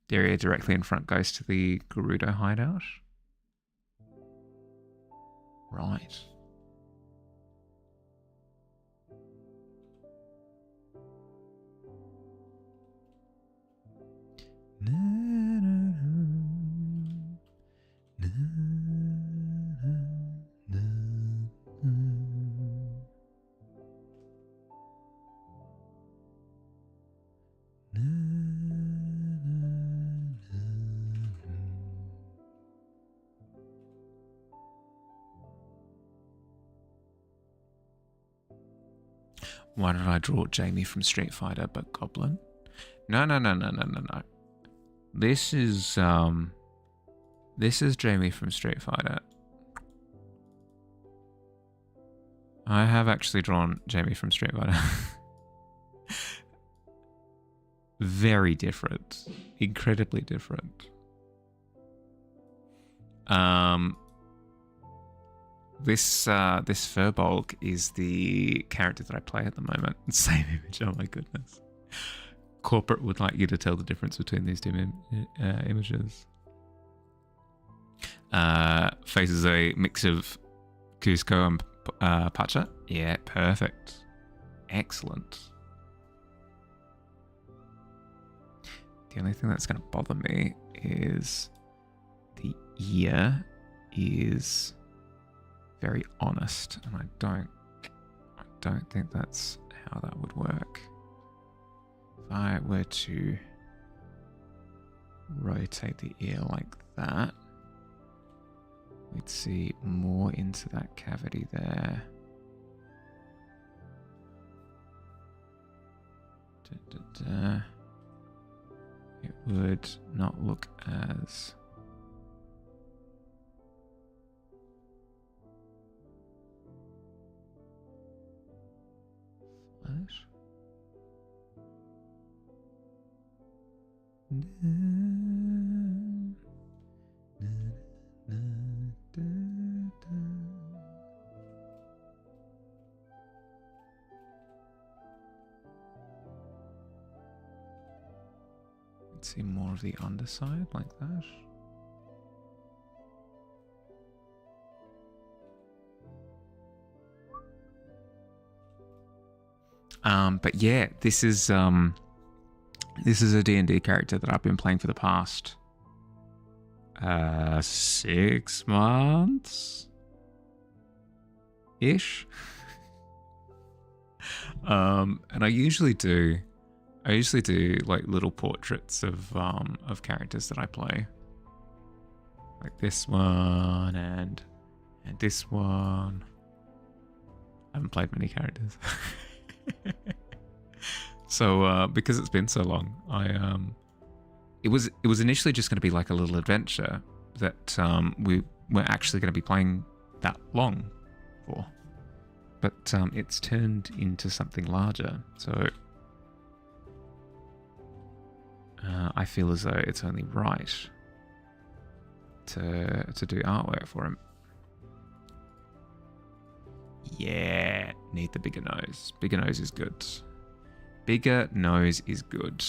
The area directly in front goes to the Gerudo hideout. Right. Why did I draw Jamie from Street Fighter but Goblin? No. This is Jamie from Street Fighter. I have actually drawn Jamie from Street Fighter. Very different. Incredibly different. This Furbolg is the character that I play at the moment. Same image, oh my goodness. Corporate would like you to tell the difference between these two images. Faces a mix of Cusco and Pacha. Yeah, perfect. Excellent. The only thing that's going to bother me is the ear is very honest, and I don't think that's how that would work. If I were to rotate the ear like that, we'd see more into that cavity there. It would not look as flash. Let's see more of the underside like that. But yeah, this is a D&D character that I've been playing for the past 6 months ish. And I usually do like little portraits of characters that I play, like this one and this one. I haven't played many characters. So because it's been so long, it was initially just going to be like a little adventure that we weren't actually going to be playing that long for, but it's turned into something larger. So I feel as though it's only right to do artwork for him. Yeah, need the bigger nose. Bigger nose is good. Bigger nose is good.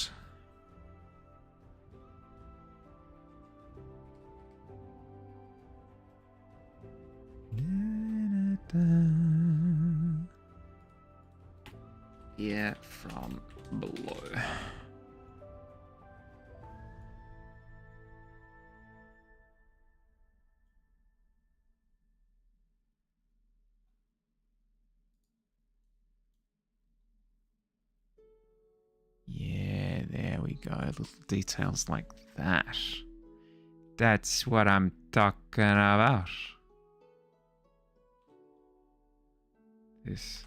Yeah, from below. Yeah, there we go. Little details like that. That's what I'm talking about. This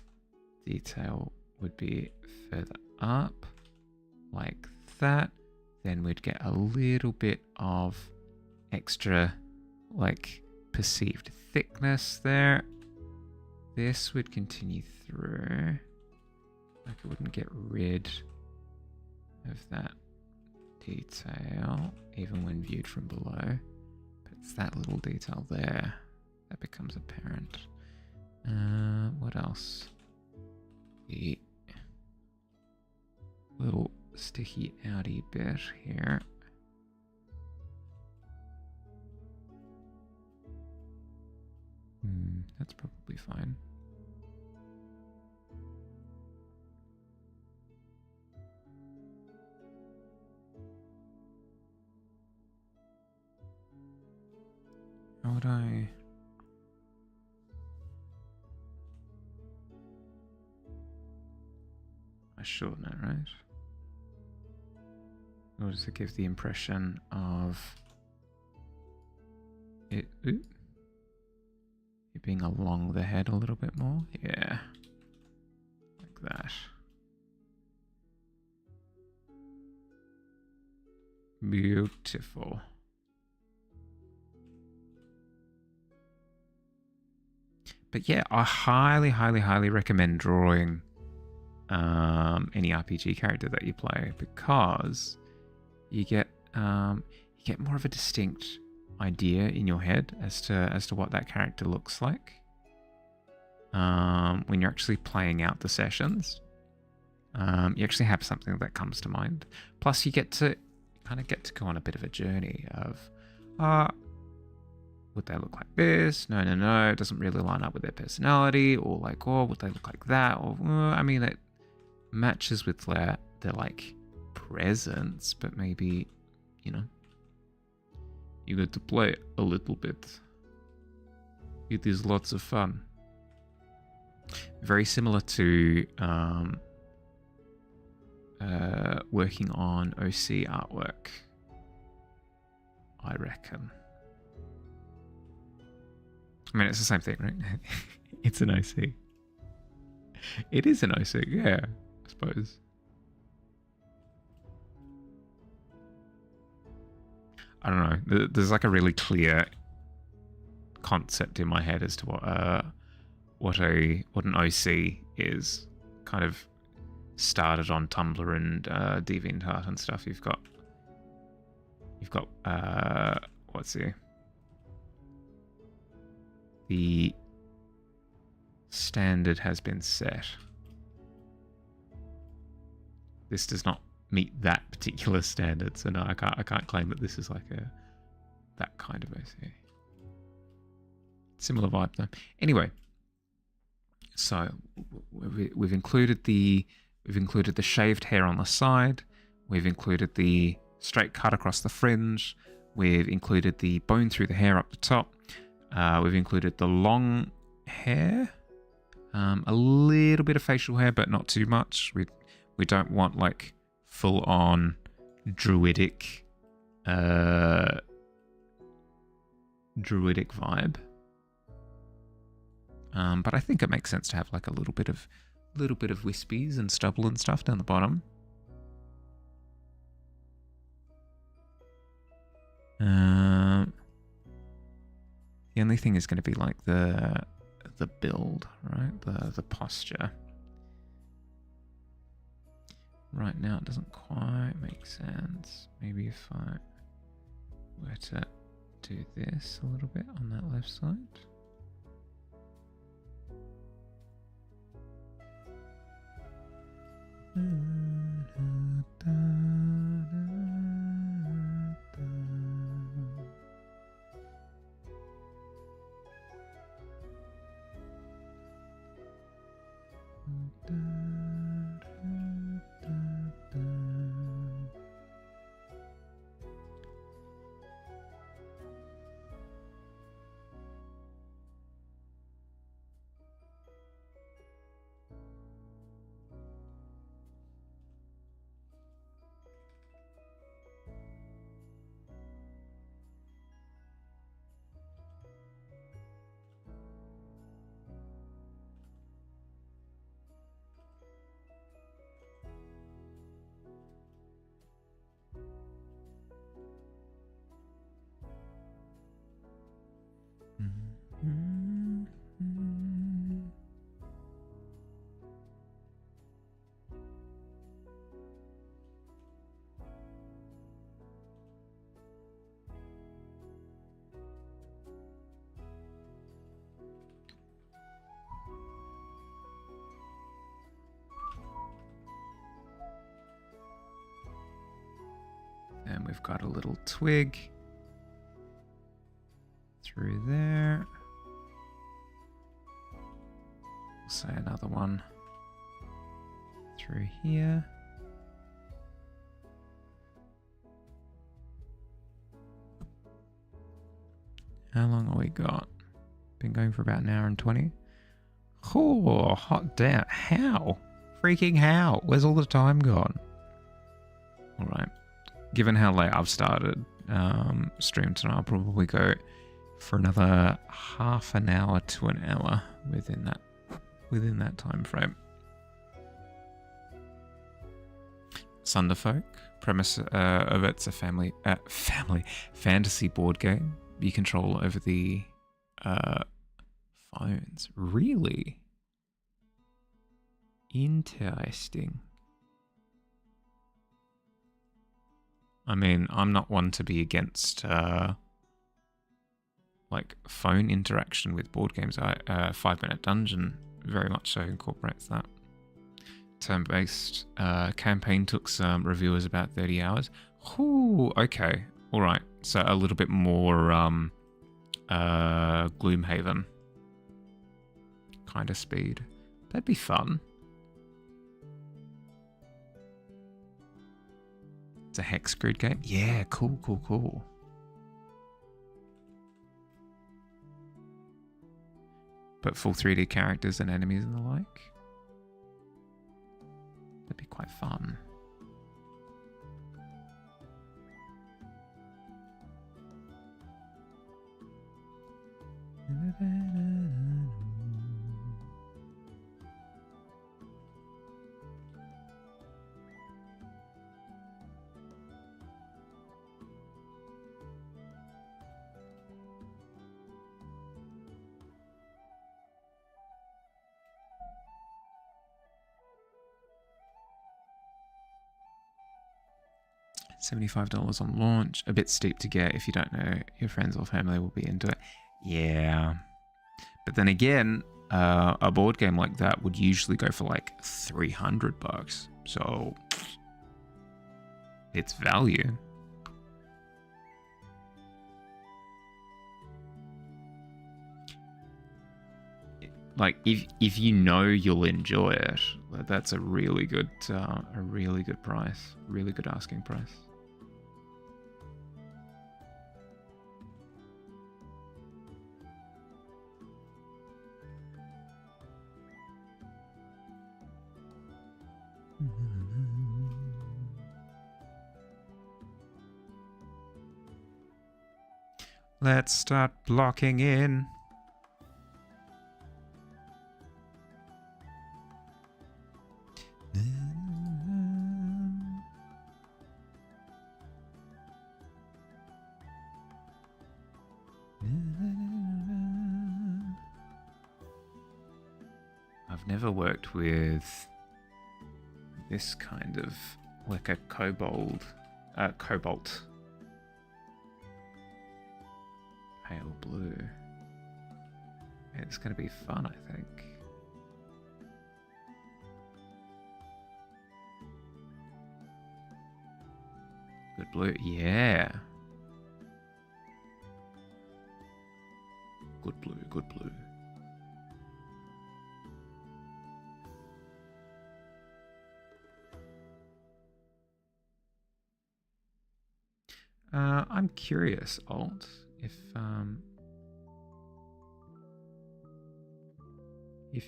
detail would be further up, like that. Then we'd get a little bit of extra, like, perceived thickness there. This would continue through. Like, it wouldn't get rid of that detail, even when viewed from below. But it's that little detail there that becomes apparent. What else? The little sticky outy bit here. That's probably fine. How would I... I shorten it, right? In order to give the impression of it, it being along the head a little bit more. Yeah. Like that. Beautiful. But yeah, I highly, highly, highly recommend drawing any RPG character that you play, because you get more of a distinct idea in your head as to what that character looks like when you're actually playing out the sessions. You actually have something that comes to mind. Plus, you get to go on a bit of a journey of, would they look like this? No, it doesn't really line up with their personality. Or like, oh, would they look like that? Or I mean, it matches with their like presence, but maybe, you know, you get to play a little bit. It is lots of fun. Very similar to working on OC artwork, I reckon. I mean, it's the same thing, right? It's an OC. It is an OC, yeah, I suppose. I don't know. There's like a really clear concept in my head as to what an OC is. Kind of started on Tumblr and DeviantArt and stuff. You've got what's here? The standard has been set. This does not meet that particular standard, so no, I can't claim that this is like that kind of OC. Similar vibe though. Anyway, So we've included the shaved hair on the side. We've included the straight cut across the fringe. We've included the bone through the hair up the top. We've included the long hair, a little bit of facial hair, but not too much. We don't want like full on druidic vibe. But I think it makes sense to have like a little bit of wispies and stubble and stuff down the bottom. The only thing is going to be like the build, right? The posture. Right now it doesn't quite make sense. Maybe if I were to do this a little bit on that left side. And we've got a little twig through there. We'll say another one through here. How long have we got? Been going for about an hour and 20. Oh, hot damn. How? Freaking how? Where's all the time gone? All right. Given how late I've started stream tonight, I'll probably go for another half an hour to an hour within that time frame. Sunderfolk, premise of it's a family fantasy board game you control over the phones. Really interesting. I mean, I'm not one to be against like phone interaction with board games. 5 Minute Dungeon very much so incorporates that. Turn-based campaign took some reviewers about 30 hours. Ooh, okay, all right. So a little bit more Gloomhaven kind of speed. That'd be fun. It's a hex grid game. Yeah, cool. But full 3D characters and enemies and the like. That'd be quite fun. $75 on launch. A bit steep to get if you don't know your friends or family will be into it. Yeah. But then again, a board game like that would usually go for like $300. So it's value. like if you know you'll enjoy it, that's a really good price, really good asking price. Let's start blocking in. I've never worked with this kind of, like a cobalt pale blue. It's going to be fun, I think. Good blue, yeah. Good blue, good blue. I'm curious, Alt, if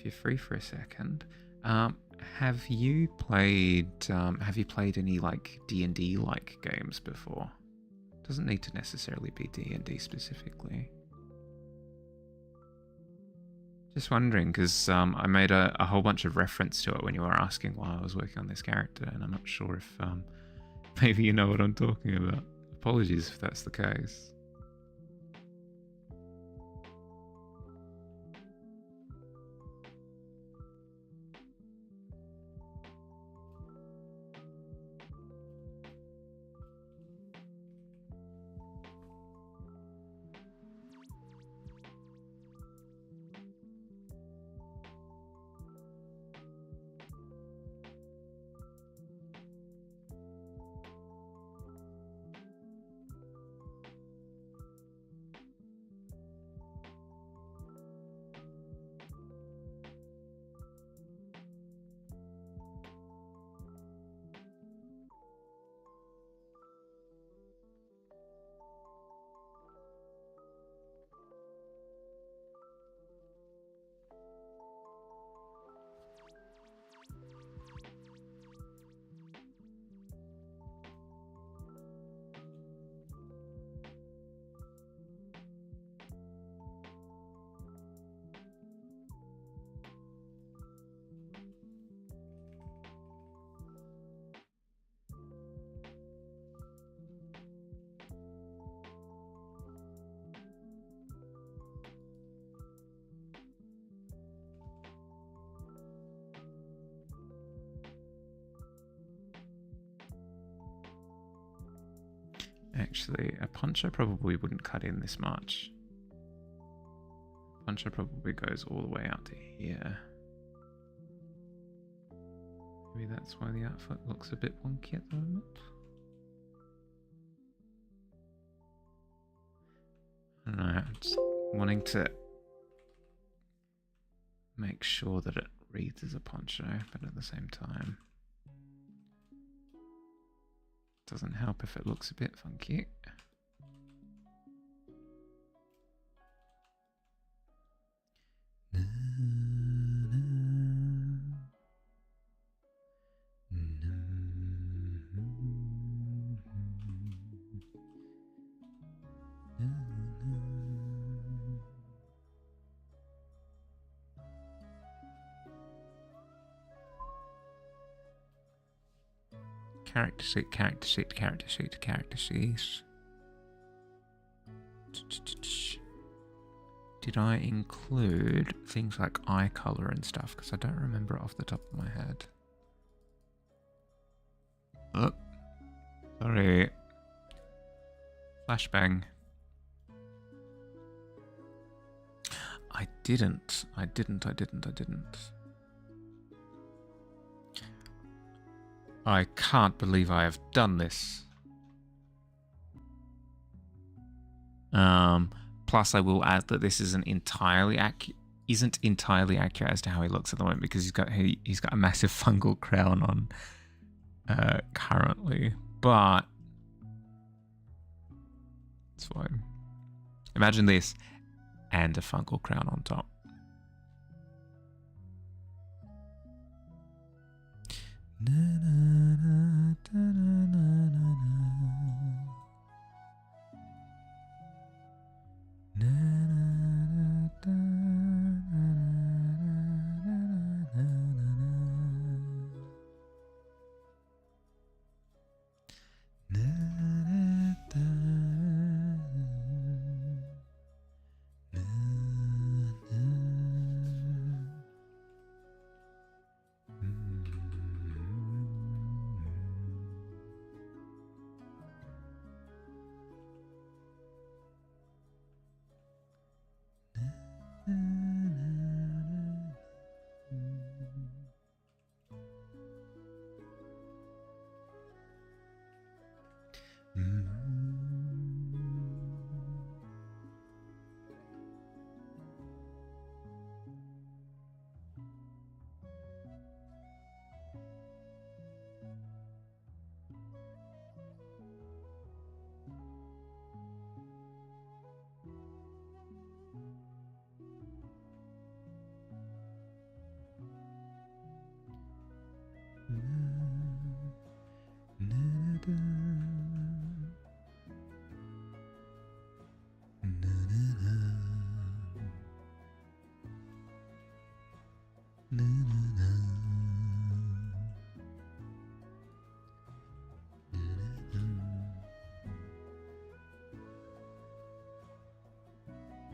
you're free for a second, have you played any like D&D like games before? Doesn't need to necessarily be D&D specifically. Just wondering, because I made a whole bunch of reference to it when you were asking why I was working on this character, and I'm not sure if maybe you know what I'm talking about. Apologies if that's the case. Actually, a puncher probably wouldn't cut in this much. Puncher probably goes all the way out to here. Maybe that's why the outfit looks a bit wonky at the moment. I don't know, I'm just wanting to make sure that it reads as a poncho, but at the same time, doesn't help if it looks a bit funky. Character sheet, character sheet, character sheet, character sheet. Did I include things like eye color and stuff? Because I don't remember it off the top of my head. Oh, sorry. Flashbang. I didn't. I can't believe I have done this. Plus, I will add that this isn't entirely isn't entirely accurate as to how he looks at the moment because he's got a massive fungal crown on currently, but it's fine. Imagine this and a fungal crown on top. Na, na, na, da, na, na, na, na. Na, na, da, na, na, na, na, na, na, da, na,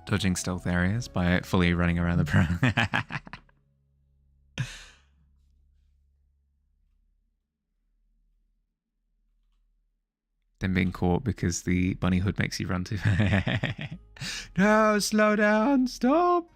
dodging stealth areas by fully running around the perimeter. Then being caught because the bunny hood makes you run too fast. No, slow down, stop.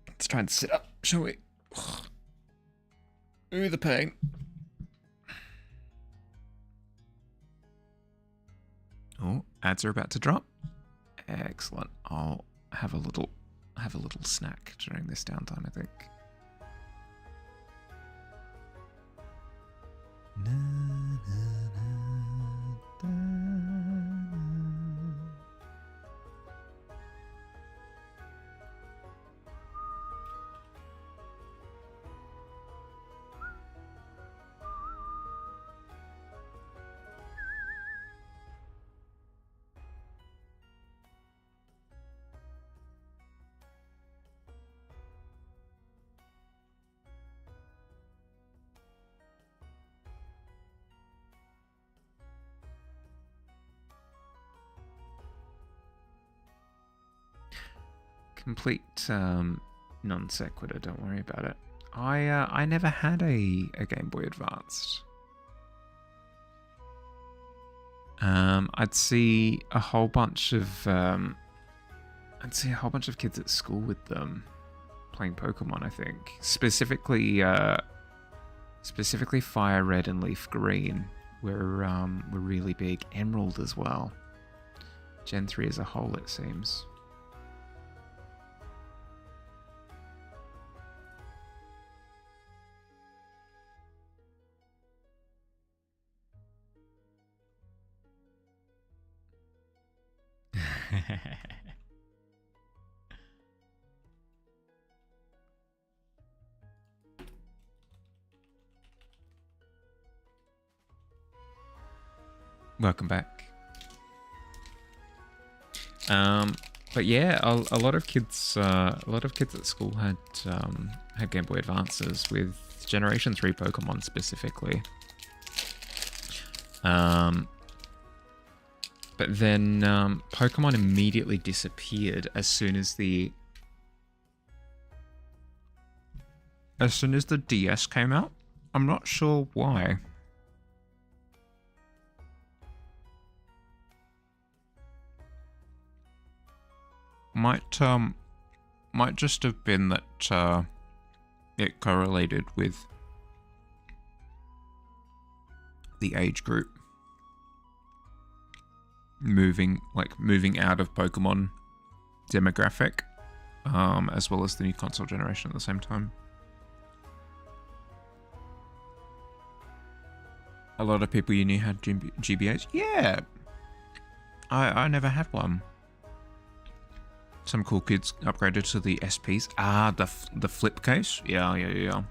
Let's try and sit up, shall we? Ooh, the pain. Oh, ads are about to drop. Excellent. I'll have a little snack during this downtime, I think. Na, na, na, da, na. Complete non sequitur. Don't worry about it. I never had a Game Boy Advanced. I'd see a whole bunch of kids at school with them playing Pokemon. I think specifically Fire Red and Leaf Green were really big. Emerald as well. Gen 3 as a whole, it seems. Welcome back. But yeah, a lot of kids at school had Game Boy Advances with Generation 3 Pokemon specifically. But then Pokemon immediately disappeared as soon as the DS came out. I'm not sure why. Might just have been that it correlated with the age group moving out of Pokemon demographic, as well as the new console generation at the same time. A lot of people you knew had GBAs. Yeah, I never had one. Some cool kids upgraded to the SPs. Ah, the flip case. Yeah.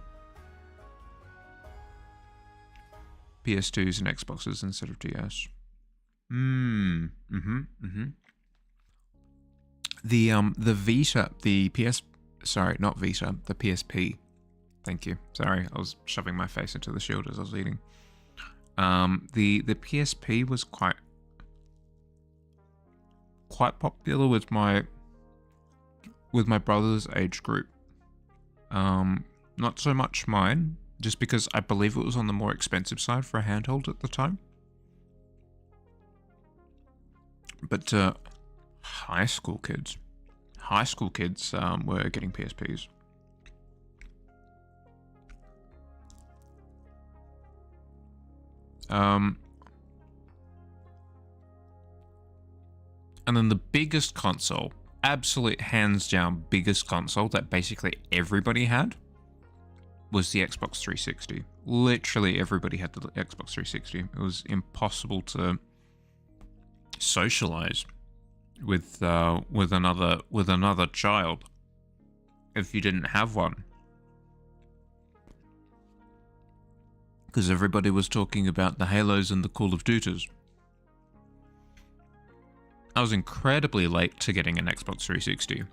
PS2s and Xboxes instead of DS. The Vita, the PS, sorry, not Vita, the PSP. Thank you. Sorry, I was shoving my face into the shield as I was eating. The PSP was quite popular with my brother's age group. Not so much mine, just because I believe it was on the more expensive side for a handheld at the time. But high school kids were getting PSPs. And then the biggest console, absolute hands down biggest console that basically everybody had, was the Xbox 360. Literally everybody had the Xbox 360. It was impossible to socialize with another child if you didn't have one, because everybody was talking about the Halos and the Call of Duties. I was incredibly late to getting an Xbox 360.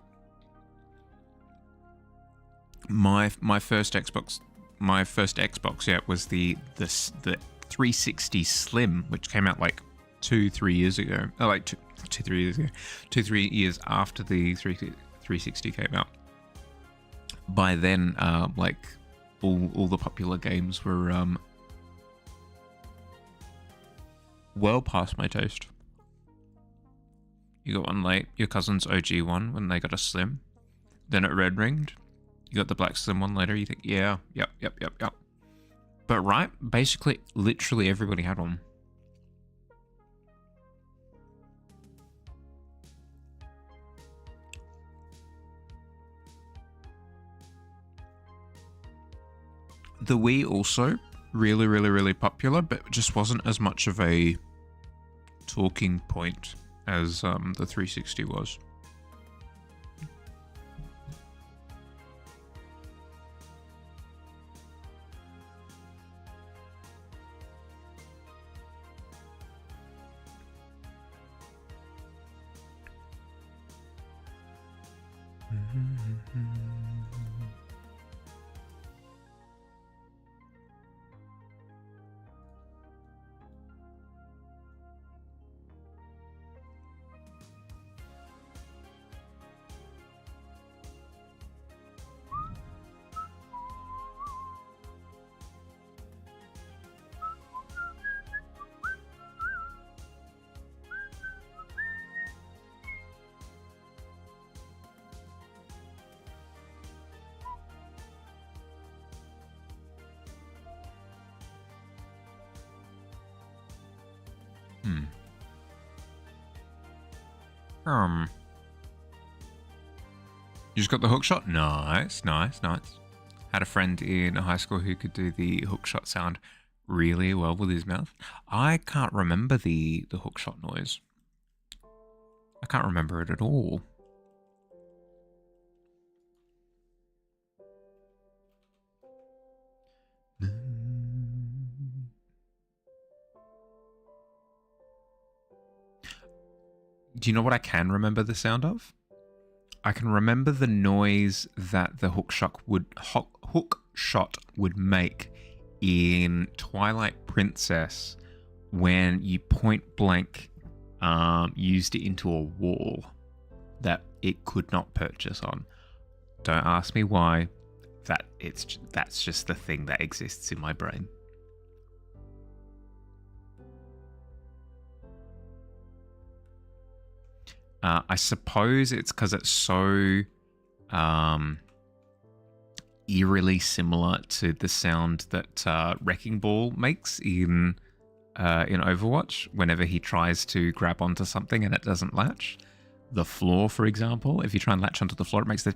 My first Xbox, yeah, was the 360 Slim, which came out like 2-3 years ago. Oh, like 2-3 years ago. 2-3 years after the 360 came out. By then, like all the popular games were well past my taste. You got one late, your cousin's OG one when they got a Slim. Then it red ringed. You got the black Slim one later. You think, yeah, yep. But right, basically, literally everybody had one. The Wii also really popular, but just wasn't as much of a talking point as the 360 was. You just got the hook shot? Nice. Had a friend in high school who could do the hook shot sound really well with his mouth. I can't remember the hook shot noise. I can't remember it at all. Do you know what I can remember the sound of? I can remember the noise that the hook shot would make in Twilight Princess when you point blank used it into a wall that it could not purchase on. Don't ask me why. That's just the thing that exists in my brain. I suppose it's because it's so eerily similar to the sound that Wrecking Ball makes in Overwatch whenever he tries to grab onto something and it doesn't latch. The floor, for example, if you try and latch onto the floor, it makes the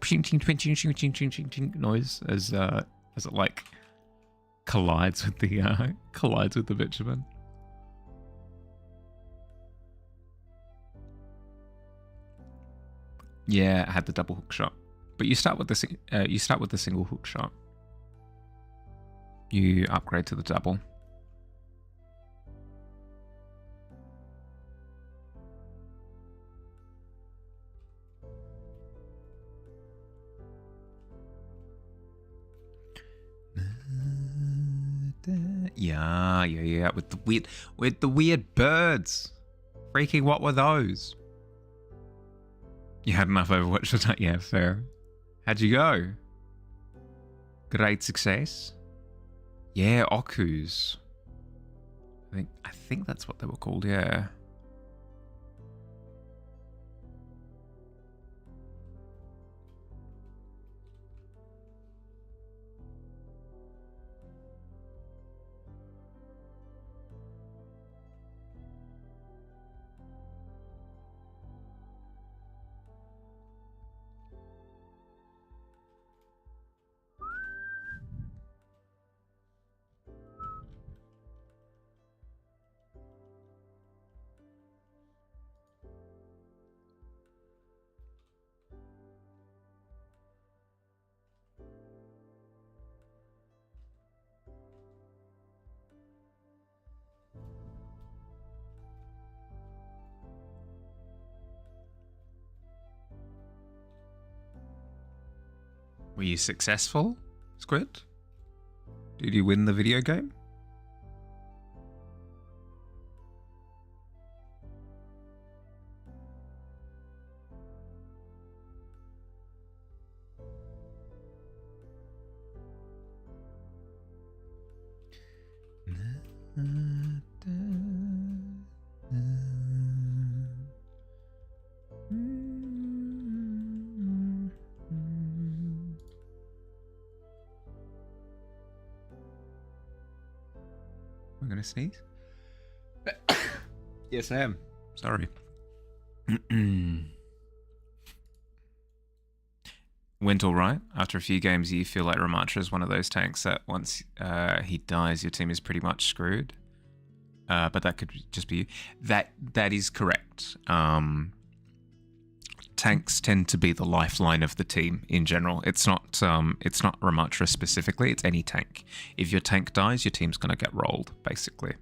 noise as it like collides with the bitumen. Yeah, it had the double hook shot, but you start with the single hook shot. You upgrade to the double. Yeah, with the weird birds. Freaking, what were those? You had enough Overwatch for that? Yeah, fair. How'd you go? Great success. Yeah, Okus. I think that's what they were called, yeah. Were you successful, Squid? Did you win the video game? I'm gonna sneeze. Yes, I am. Sorry. Went all right. After a few games, you feel like Ramattra is one of those tanks that once he dies, your team is pretty much screwed. But that could just be you. That is correct. Tanks tend to be the lifeline of the team in general. It's not Ramattra specifically. It's any tank. If your tank dies, your team's gonna get rolled, basically.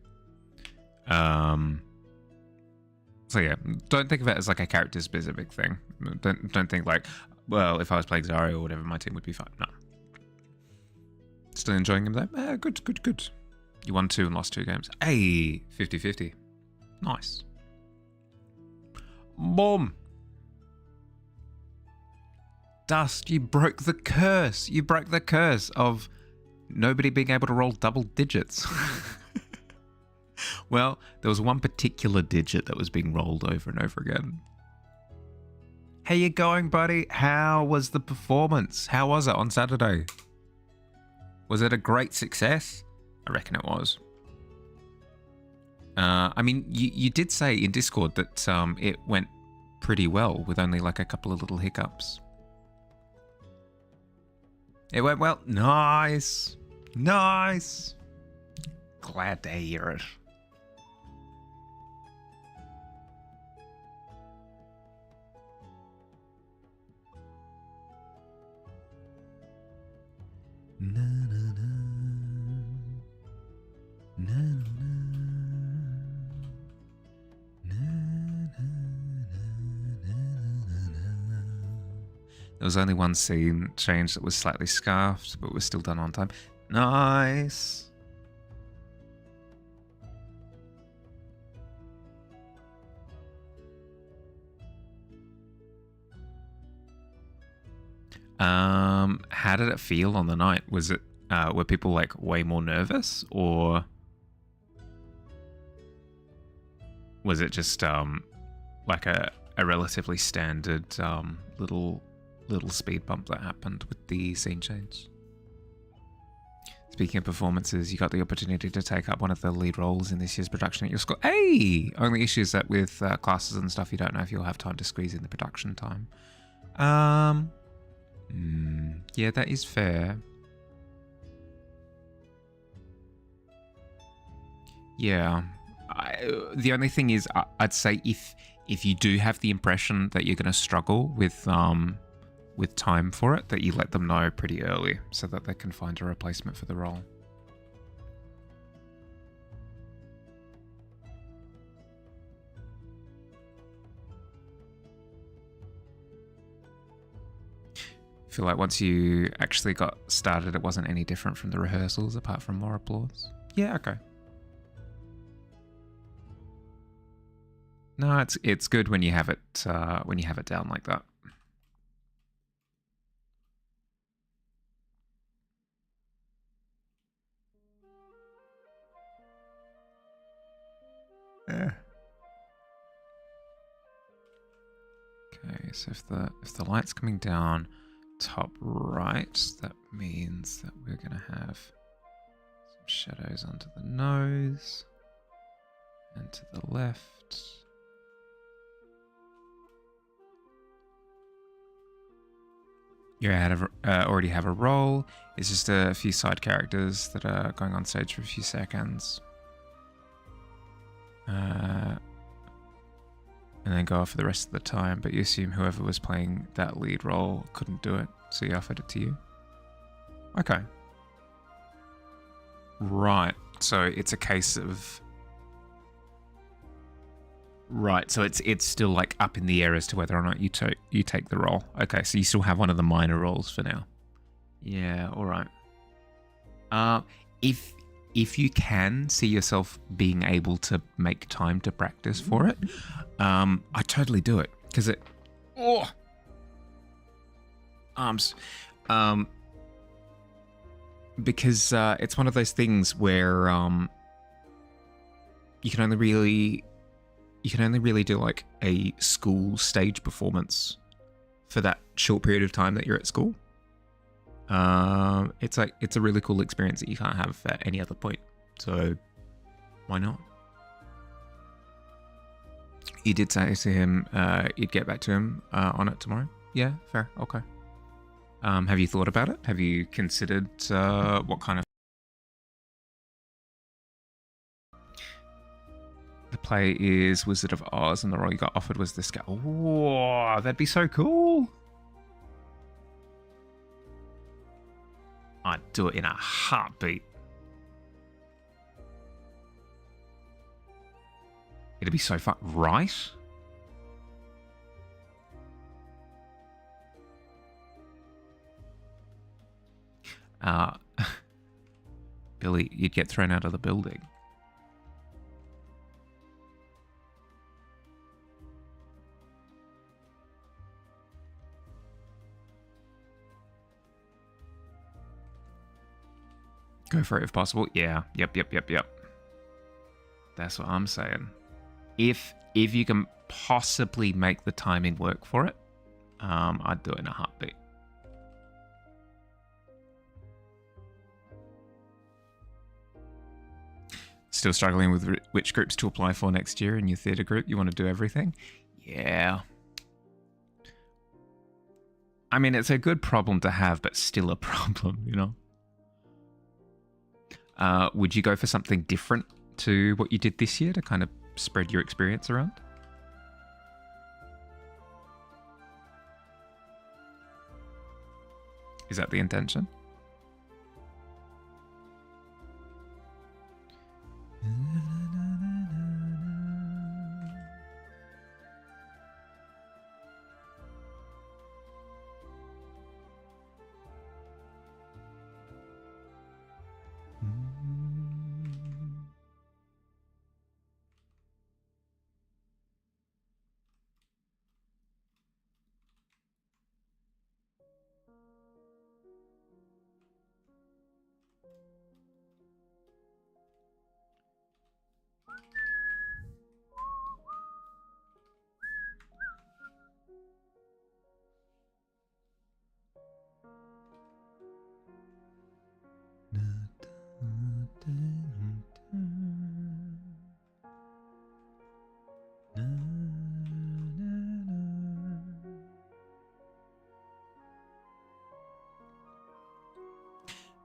So yeah, don't think of it as like a character specific thing. Don't think like, well, if I was playing Zarya or whatever, my team would be fine. No. Still enjoying him though? Good. You won 2 and lost 2 games. Hey, 50-50. Nice. Boom. Dust, you broke the curse. You broke the curse of nobody being able to roll double digits. Well, there was one particular digit that was being rolled over and over again. How you going, buddy? How was the performance? How was it on Saturday? Was it a great success? I reckon it was. I mean, you did say in Discord that it went pretty well with only like a couple of little hiccups. It went well. Nice. Nice. Glad to hear it. Na, na, na. Na, na, na. Na, na, na. There was only one scene change that was slightly scarfed, but was still done on time. Nice. How did it feel on the night? Was it were people like way more nervous, or was it just like a relatively standard little speed bump that happened with the scene change? Speaking of performances, you got the opportunity to take up one of the lead roles in this year's production at your school. Hey! Only issue is that with classes and stuff, you don't know if you'll have time to squeeze in the production time. Yeah, that is fair. Yeah. The only thing is, I'd say if you do have the impression that you're going to struggle with time for it, that you let them know pretty early so that they can find a replacement for the role. I feel like once you actually got started, it wasn't any different from the rehearsals, apart from more applause. Yeah, okay. No, it's good when you have it down like that. Yeah. Okay, so if the light's coming down top right, that means that we're gonna have some shadows onto the nose and to the left. You already have a role. It's just a few side characters that are going on stage for a few seconds. And then go off for the rest of the time, but you assume whoever was playing that lead role couldn't do it, so you offered it to you. Okay. Right, so it's a case of... Right, so it's still like up in the air as to whether or not you take the role. Okay, so you still have one of the minor roles for now. Yeah, all right. If you can see yourself being able to make time to practice for it, I totally do it because it. Oh, arms. Because it's one of those things where you can only really do like a school stage performance for that short period of time that you're at school. It's a really cool experience that you can't have at any other point. So why not? You did say to him you'd get back to him on it tomorrow. Yeah, fair. Okay. Have you thought about it? Have you considered what kind of... The play is Wizard of Oz, and the role you got offered was this guy. Oh, that'd be so cool. I'd do it in a heartbeat. It'd be so fun, right? Billy, you'd get thrown out of the building. Go for it if possible. Yeah. Yep. That's what I'm saying. If you can possibly make the timing work for it, I'd do it in a heartbeat. Still struggling with which groups to apply for next year in your theatre group? You want to do everything? Yeah. I mean, it's a good problem to have, but still a problem, you know? Would you go for something different to what you did this year to kind of spread your experience around? Is that the intention?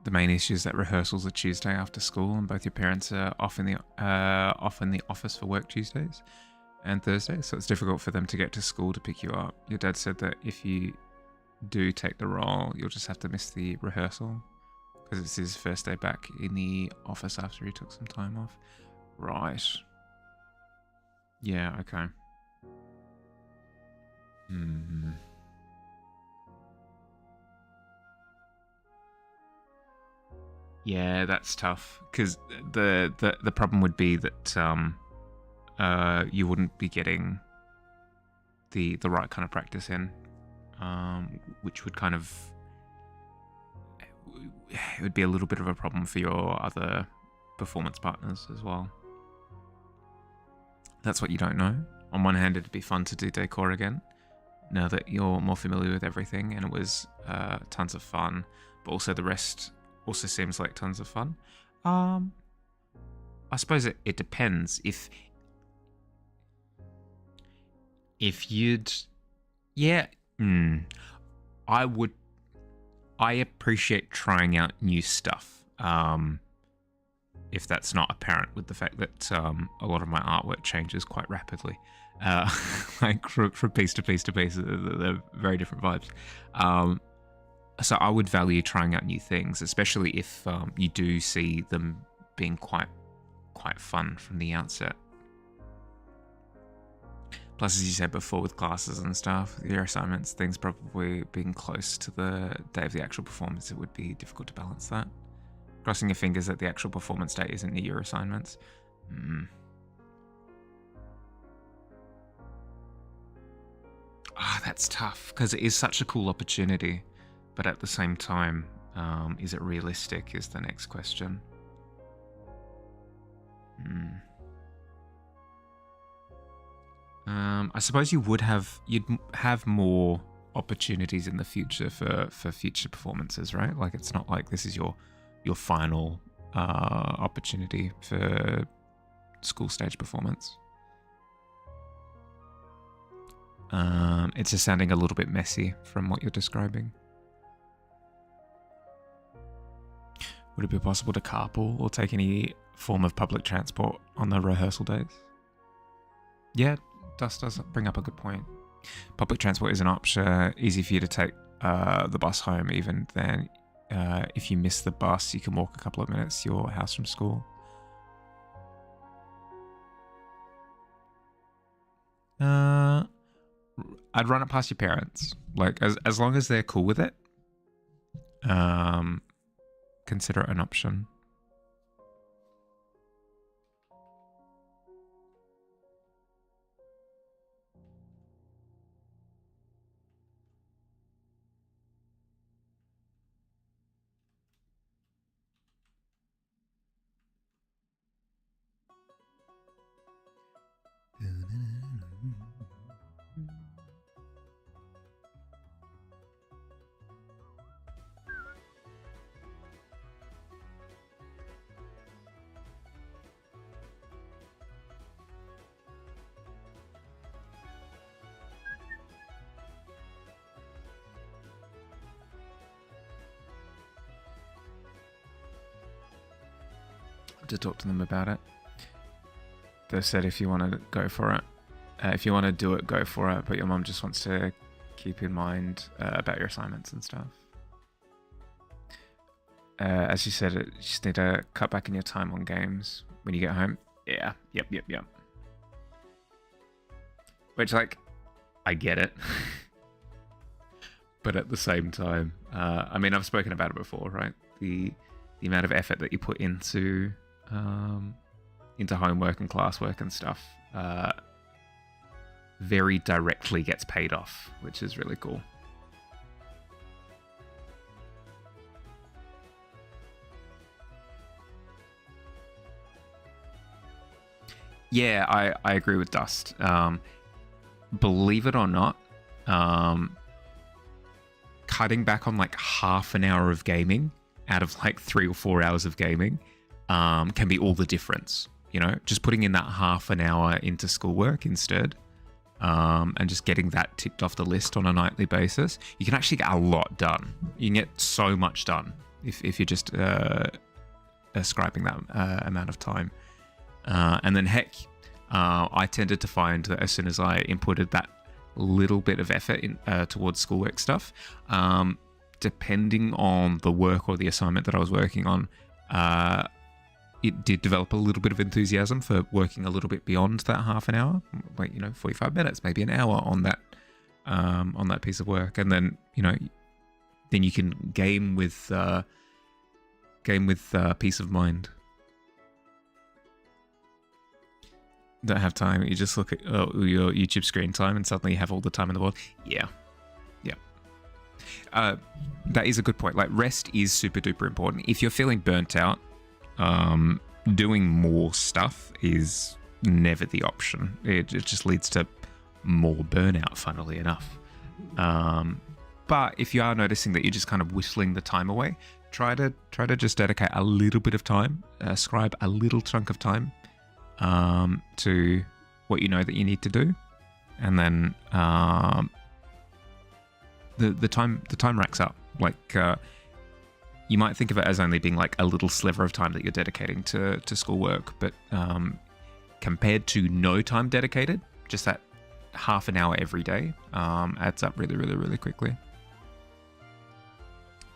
the main issue is that rehearsals are Tuesday after school, and both your parents are off in the office for work Tuesdays and Thursdays, so it's difficult for them to get to school to pick you up. Your dad said that if you do take the role, you'll just have to miss the rehearsal because it's his first day back in the office after he took some time off. Right. Yeah, okay. Yeah, that's tough because the problem would be that you wouldn't be getting the right kind of practice in, which would kind of, it would be a little bit of a problem for your other performance partners as well. That's what you don't know. On one hand, it'd be fun to do decor again, now that you're more familiar with everything, and it was tons of fun, but also the rest also seems like tons of fun. I suppose it depends. If you'd... Yeah. I appreciate trying out new stuff. If that's not apparent with the fact that a lot of my artwork changes quite rapidly. Like from piece to piece to piece, they're very different vibes. So I would value trying out new things, especially if you do see them being quite fun from the outset. Plus, as you said before, with classes and stuff, your assignments, things probably being close to the day of the actual performance, it would be difficult to balance that. Crossing your fingers that the actual performance day isn't near your assignments. That's tough, because it is such a cool opportunity. But at the same time, is it realistic is the next question. I suppose you'd have more opportunities in the future for future performances, right? Like, it's not like this is your final opportunity for school stage performance. It's just sounding a little bit messy from what you're describing. Would it be possible to carpool or take any form of public transport on the rehearsal days? Yeah, Dust does bring up a good point. Public transport is an option. Easy for you to take the bus home, even then. If you miss the bus, you can walk a couple of minutes to your house from school. I'd run it past your parents. Like, as long as they're cool with it, consider it an option. To talk to them about it. They said if you want to go for it, if you want to do it, go for it, but your mum just wants to keep in mind about your assignments and stuff. As you said, you just need to cut back in your time on games when you get home. Yeah, yep. Which, like, I get it. But at the same time, I mean, I've spoken about it before, right? The amount of effort that you put into homework and classwork and stuff very directly gets paid off, which is really cool. Yeah, I agree with Dust. Believe it or not, cutting back on like half an hour of gaming out of like 3 or 4 hours of gaming can be all the difference. You know, just putting in that half an hour into schoolwork instead, and just getting that ticked off the list on a nightly basis, you can actually get a lot done. You can get so much done if you're just ascribing that amount of time. And then heck, I tended to find that as soon as I inputted that little bit of effort towards schoolwork stuff, depending on the work or the assignment that I was working on, it did develop a little bit of enthusiasm for working a little bit beyond that half an hour, like 45 minutes, maybe an hour on that piece of work, and then then you can game with peace of mind. Don't have time. You just look at your YouTube screen time, and suddenly you have all the time in the world. Yeah. That is a good point. Like, rest is super duper important. If you're feeling burnt out, doing more stuff is never the option. It just leads to more burnout, funnily enough. But if you are noticing that you're just kind of whistling the time away, try to just dedicate a little bit of time, ascribe a little chunk of time to what you know that you need to do, and then the time racks up. Like, you might think of it as only being like a little sliver of time that you're dedicating to schoolwork, but compared to no time dedicated, just that half an hour every day adds up really, really, really quickly.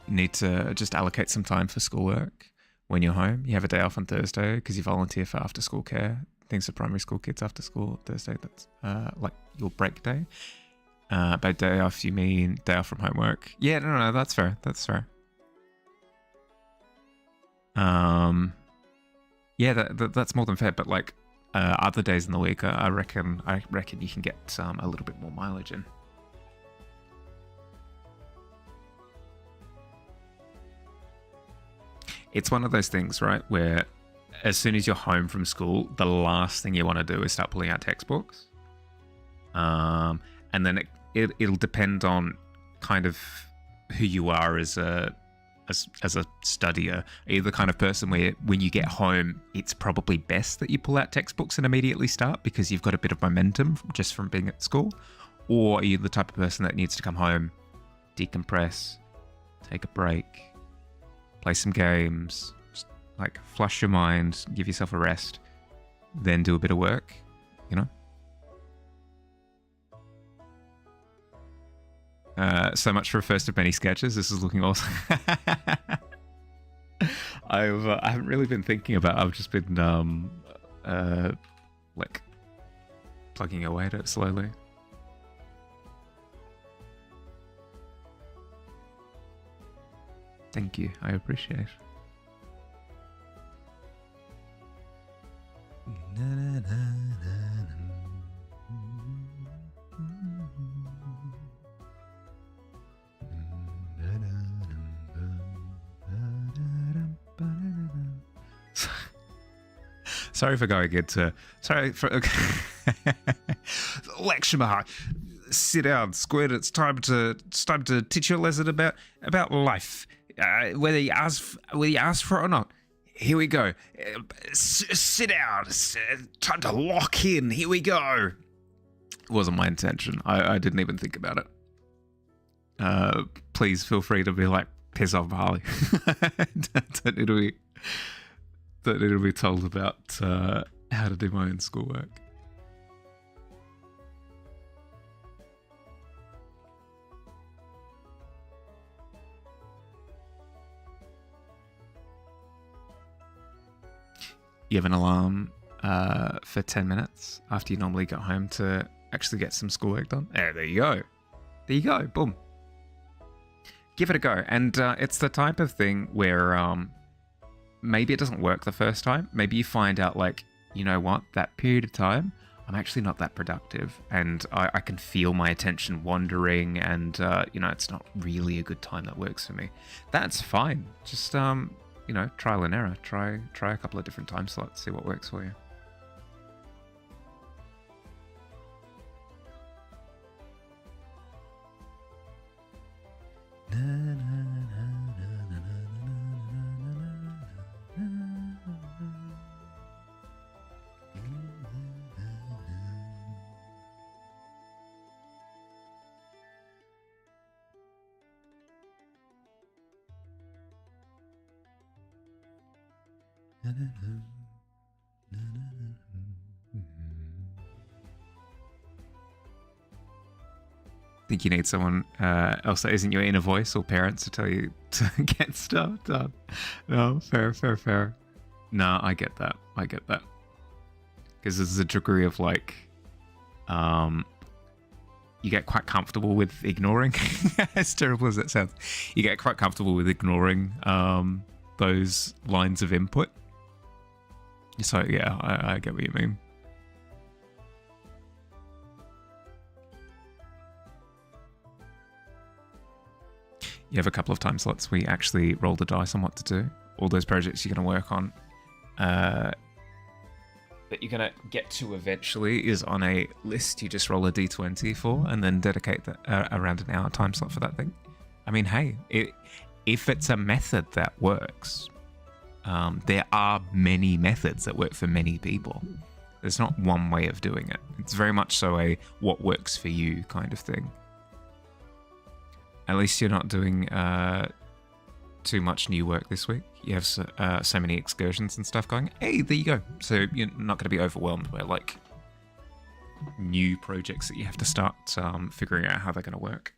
You need to just allocate some time for schoolwork when you're home. You have a day off on Thursday because you volunteer for after school care, things for primary school kids after school Thursday. That's like your break day. By day off, you mean day off from homework. Yeah, no, that's fair. That's fair. Yeah, that's more than fair. But like other days in the week, I reckon you can get a little bit more mileage in. It's one of those things, right, where as soon as you're home from school, the last thing you want to do is start pulling out textbooks. And then it'll depend on kind of who you are as a studier. Are you the kind of person where when you get home, it's probably best that you pull out textbooks and immediately start because you've got a bit of momentum just from being at school? Or are you the type of person that needs to come home, decompress, take a break, play some games, just like flush your mind, give yourself a rest, then do a bit of work, So much for a first of many sketches. This is looking awesome. I haven't really been thinking about it. I've just been like plugging away at it slowly. Thank you. I appreciate it. Sorry for going into... Sorry for... Lakshmar, sit down, Squid. It's time to teach you a lesson about life. Whether you ask for it or not. Here we go. Sit down. It's time to lock in. Here we go. It wasn't my intention. I didn't even think about it. Please feel free to be like, piss off, Harley. Don't need to be told about how to do my own schoolwork. You have an alarm for 10 minutes after you normally get home to actually get some schoolwork done. There you go. There you go. Boom. Give it a go. And it's the type of thing where maybe it doesn't work the first time. Maybe you find out, like, you know what, that period of time, I'm actually not that productive. And I can feel my attention wandering and, it's not really a good time that works for me. That's fine. Just, trial and error. Try a couple of different time slots, see what works for you. Think you need someone else that isn't your inner voice or parents to tell you to get stuff done. No, fair. No, I get that. Because there's a degree of like, you get quite comfortable with ignoring, as terrible as it sounds, you get quite comfortable with ignoring those lines of input. So yeah, I get what you mean. You have a couple of time slots where you actually roll the dice on what to do. All those projects you're going to work on that you're going to get to eventually is on a list you just roll a d20 for and then dedicate around an hour time slot for that thing. I mean, hey, if it's a method that works, there are many methods that work for many people. There's not one way of doing it. It's very much so a what works for you kind of thing. At least you're not doing too much new work this week. You have so many excursions and stuff going. Hey, there you go. So you're not going to be overwhelmed by like new projects that you have to start figuring out how they're going to work.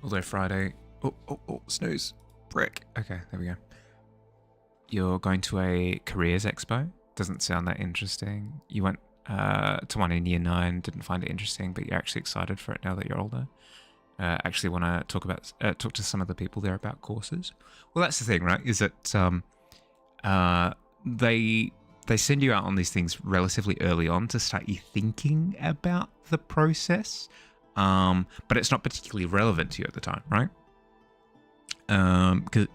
Although Friday... Oh, snooze. Brick. Okay, there we go. You're going to a careers expo. Doesn't sound that interesting. You went to one in year 9, didn't find it interesting, but you're actually excited for it now that you're older. Actually want to talk to some of the people there about courses. Well, that's the thing, right? Is that they send you out on these things relatively early on to start you thinking about the process. But it's not particularly relevant to you at the time, right? Because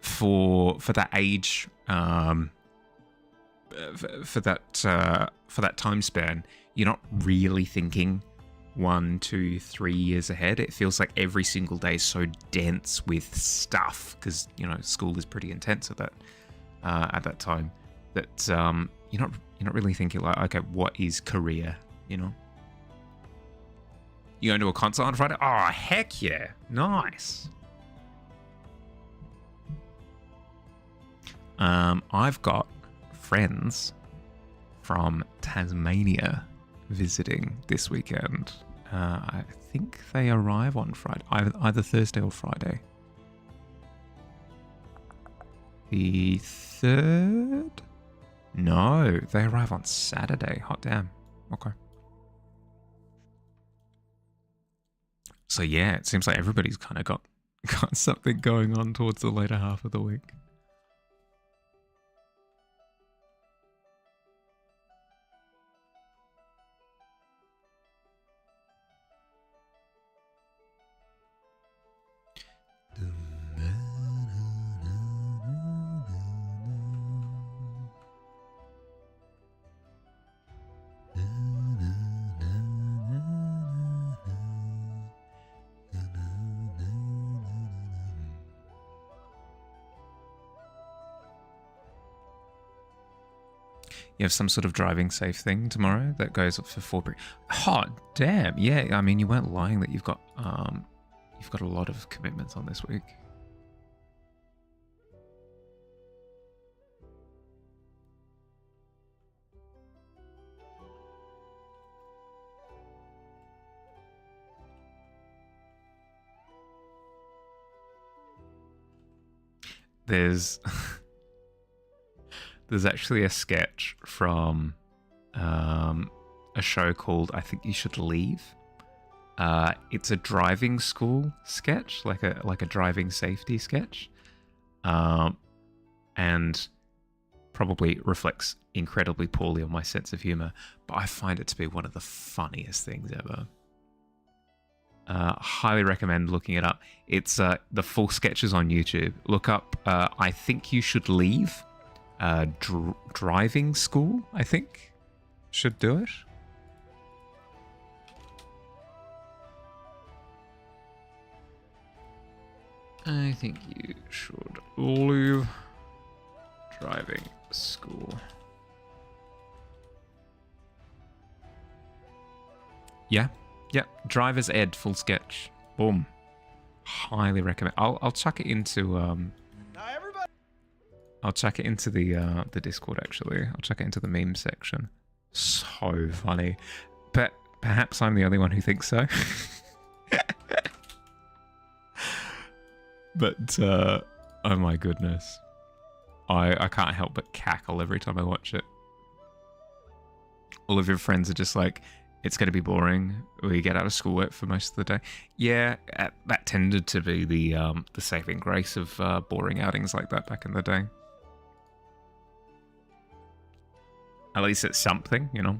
for that age, for that time span, you're not really thinking 1, 2, 3 years ahead. It feels like every single day is so dense with stuff because school is pretty intense at that time that you're not really thinking like, okay, what is career? You going to a concert on Friday? Oh, heck yeah. Nice. I've got friends from Tasmania visiting this weekend. I think they arrive on Friday, either Thursday or Friday. The 3rd? No, they arrive on Saturday. Hot damn. Okay. So yeah, it seems like everybody's kind of got something going on towards the later half of the week. You have some sort of driving safe thing tomorrow that goes up for 4. Hot damn! Yeah, I mean, you weren't lying that you've got a lot of commitments on this week. There's actually a sketch from a show called I Think You Should Leave. It's a driving school sketch, like a driving safety sketch. and probably reflects incredibly poorly on my sense of humor, but I find it to be one of the funniest things ever. Highly recommend looking it up. It's the full sketches on YouTube. Look up I Think You Should Leave. Driving school, I think, should do it. I think you should leave driving school. Yeah, driver's ed full sketch. Boom. Highly recommend. I'll chuck it into I'll chuck it into the Discord actually. I'll chuck it into the meme section. So funny. But perhaps I'm the only one who thinks so. But oh my goodness. I can't help but cackle every time I watch it. All of your friends are just like, it's going to be boring. We get out of schoolwork for most of the day. Yeah, that tended to be the saving grace of boring outings like that back in the day. At least it's something, you know.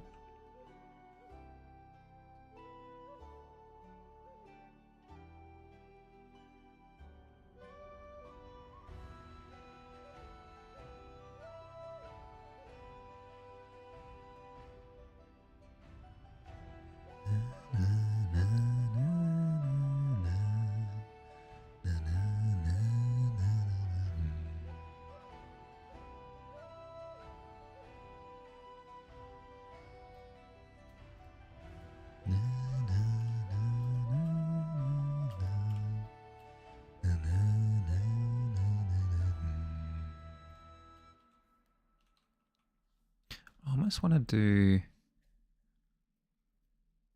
I almost want to do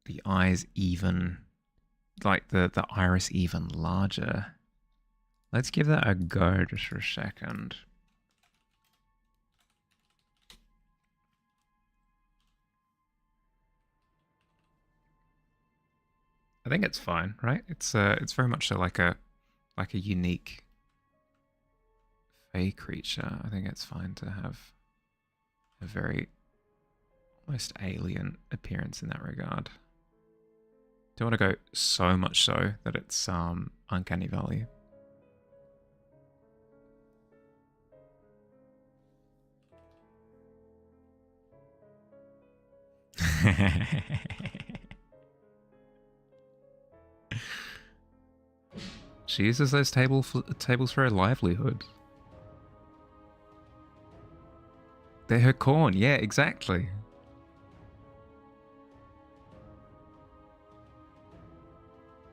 the eyes even, like the iris even larger. Let's give that a go just for a second. I think it's fine, right? It's very much so like a unique Fey creature. I think it's fine to have a very almost alien appearance in that regard. Don't want to go so much so that it's uncanny valley. She uses those tables for her livelihood. They're her corn. Yeah, exactly.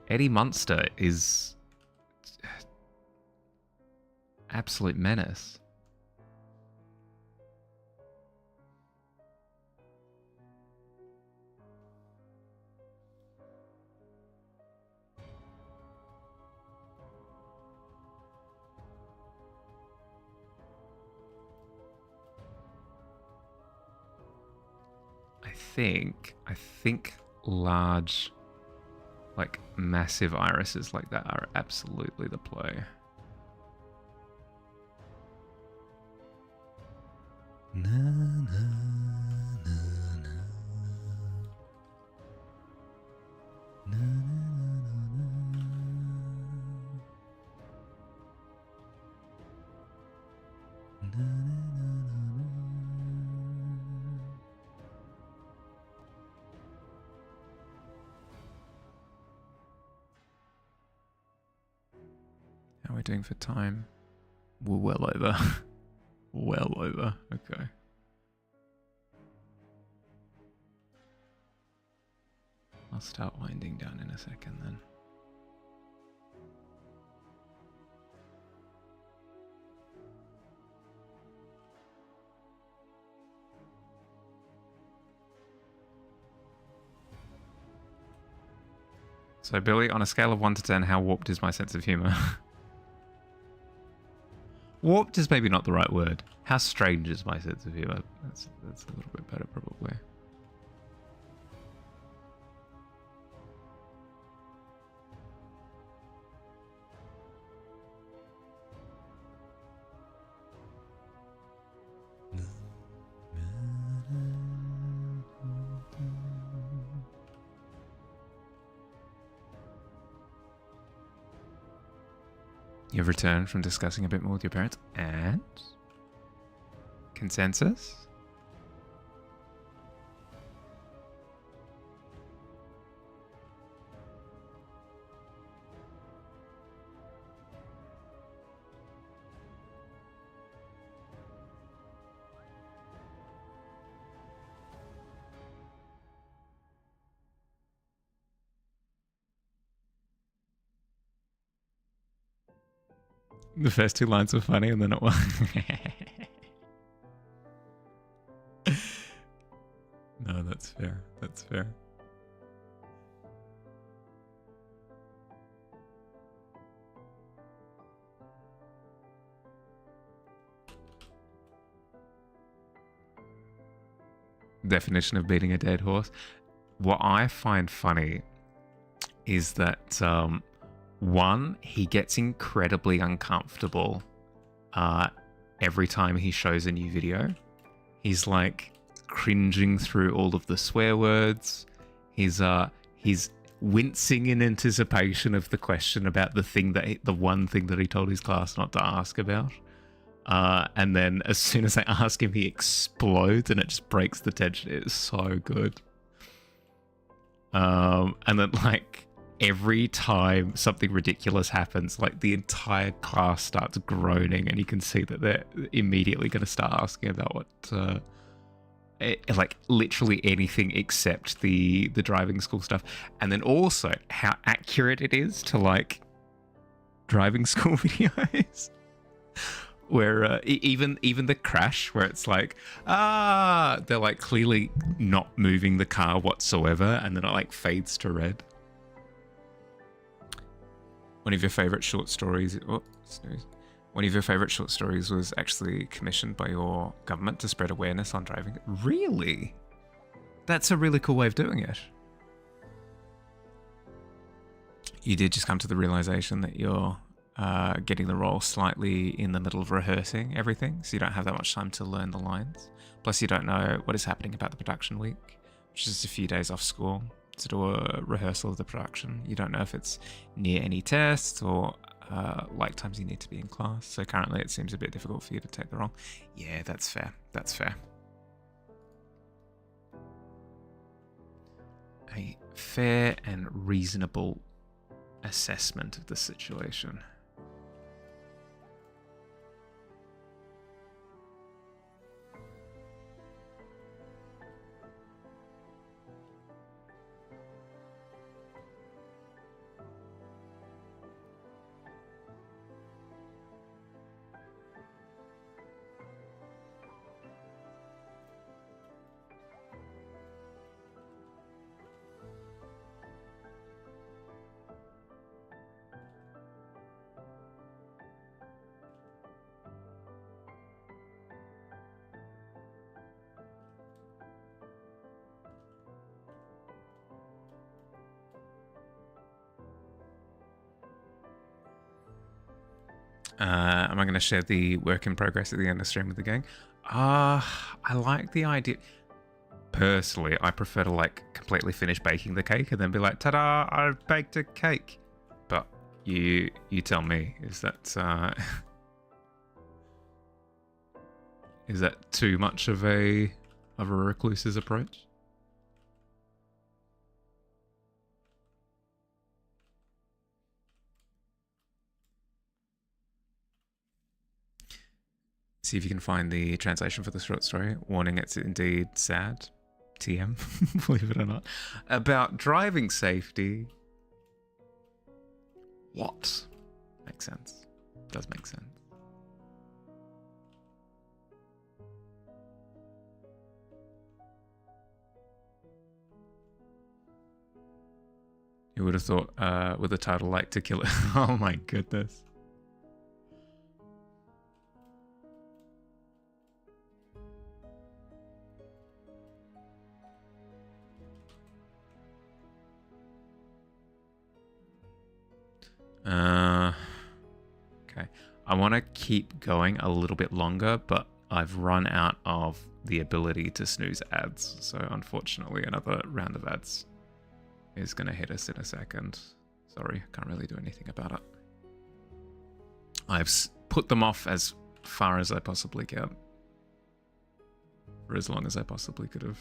Eddie Munster is absolute menace. I think large, like massive irises like that are absolutely the play. Na, na, na, na. Na, na, na, na, na. Na, how are we doing for time? We're well over. Well over. Okay. I'll start winding down in a second then. So Billy, on a scale of 1 to 10, how warped is my sense of humor? Warped is maybe not the right word. How strange is my sense of humor? That's a little bit better, probably. You've returned from discussing a bit more with your parents, and consensus? The first two lines were funny, and then it was. No, that's fair. That's fair. Definition of beating a dead horse. What I find funny is that one, he gets incredibly uncomfortable every time he shows a new video. He's like cringing through all of the swear words. He's wincing in anticipation of the question about the one thing that he told his class not to ask about. And then as soon as I ask him, he explodes and it just breaks the tension. It's so good. And then like every time something ridiculous happens, like the entire class starts groaning, and you can see that they're immediately going to start asking about what, like literally anything except the driving school stuff. And then also how accurate it is to like driving school videos. Where even the crash, where it's like, they're like clearly not moving the car whatsoever, and then it like fades to red. One of your favorite short stories, one of your favorite short stories was actually commissioned by your government to spread awareness on driving. Really? That's a really cool way of doing it. You did just come to the realization that you're getting the role slightly in the middle of rehearsing everything, so you don't have that much time to learn the lines. Plus, you don't know what is happening about the production week, which is just a few days off school to do a rehearsal of the production. You don't know if it's near any tests or like times you need to be in class. So currently, it seems a bit difficult for you to take the role. Yeah, that's fair. That's fair. A fair and reasonable assessment of the situation. Am I going to share the work in progress at the end of stream with the gang? I like the idea. Personally, I prefer to like completely finish baking the cake and then be like, ta-da, I've baked a cake. But you tell me, is that is that too much of a recluse's approach? See if you can find the translation for the short story. Warning, it's indeed sad. TM, believe it or not. About driving safety. What? Makes sense. Does make sense. You would have thought with a title like To Kill It. Oh my goodness. Okay. I want to keep going a little bit longer, but I've run out of the ability to snooze ads. So unfortunately, another round of ads is going to hit us in a second. Sorry, can't really do anything about it. I've put them off as far as I possibly can. For as long as I possibly could have.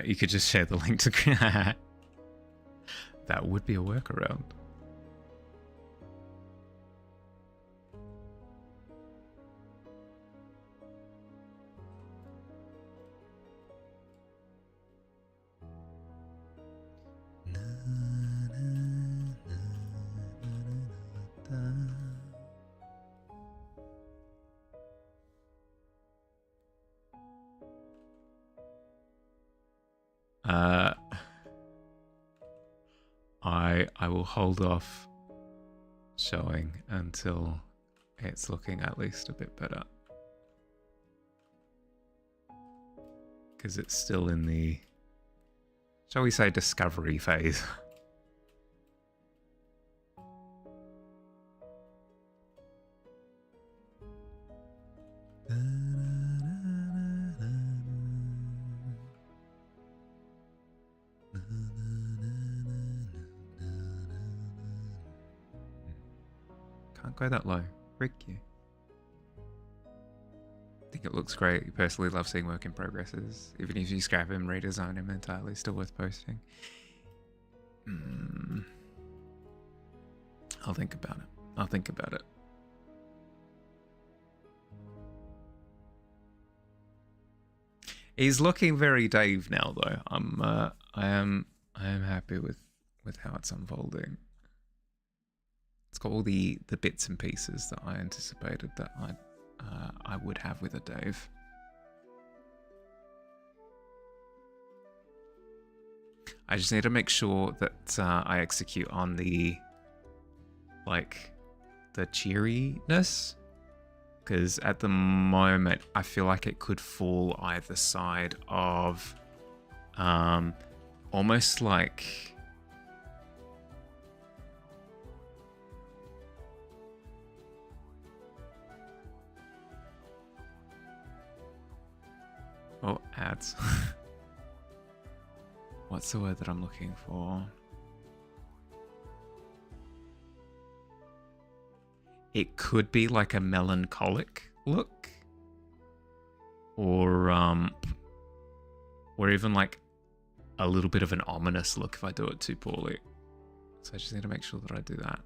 You could just share the link to... That would be a workaround. I will hold off showing until it's looking at least a bit better. Because it's still in the, shall we say, discovery phase. Can't go that low. Frick you. I think it looks great. You personally love seeing work in progresses. Even if you scrap him, redesign him entirely, still worth posting. I'll think about it. I'll think about it. He's looking very Dave now, though. I am happy with how it's unfolding. It's got all the bits and pieces that I anticipated that I would have with a Dave. I just need to make sure that I execute on the cheeriness, because at the moment I feel like it could fall either side of almost like ads. What's the word that I'm looking for? It could be like a melancholic look, or even like a little bit of an ominous look if I do it too poorly. So I just need to make sure that I do that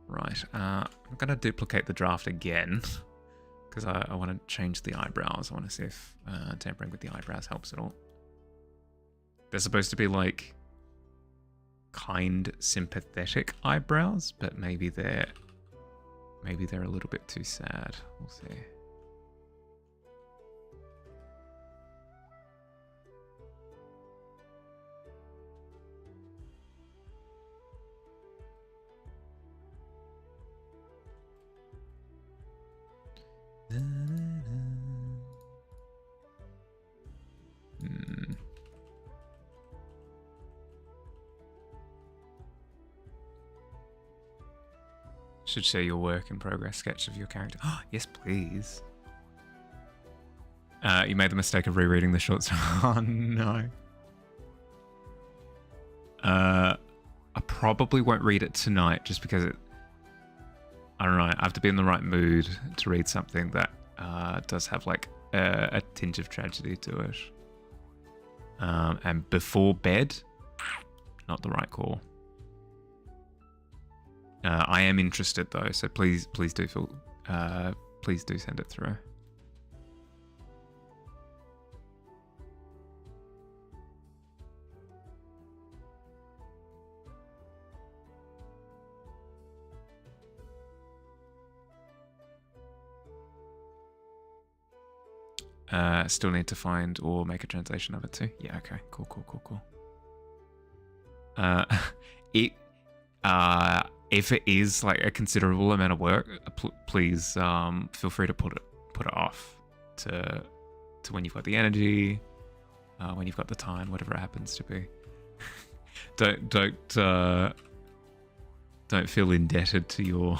right. I'm gonna duplicate the draft again because I want to change the eyebrows. I want to see if tampering with the eyebrows helps at all. They're supposed to be like kind, sympathetic eyebrows, but maybe they're a little bit too sad. We'll see. Should share your work in progress sketch of your character. Oh, yes, please. You made the mistake of rereading the short story. Oh, no. I probably won't read it tonight just because I don't know, I have to be in the right mood to read something that does have like a tinge of tragedy to it. And before bed, not the right call. I am interested though, so please do send it through. Still need to find or make a translation of it too. Yeah, okay. Cool. It if it is like a considerable amount of work, please feel free to put it off to when you've got the energy, when you've got the time, whatever it happens to be. Don't feel indebted to your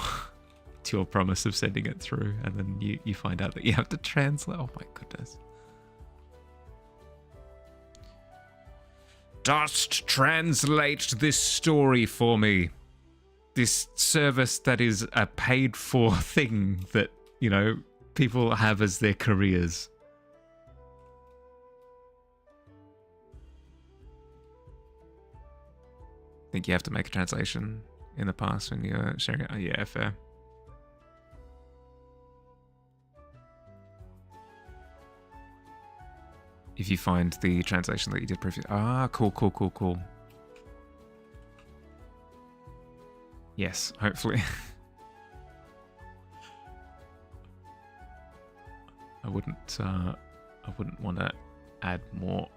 promise of sending it through, and then you find out that you have to translate. Oh my goodness. Dost translate this story for me. This service that is a paid for thing that, you know, people have as their careers. Think you have to make a translation in the past when you're sharing it? Oh, yeah, fair. If you find the translation that you did previously. Ah, cool. Yes, hopefully. I wouldn't want to add more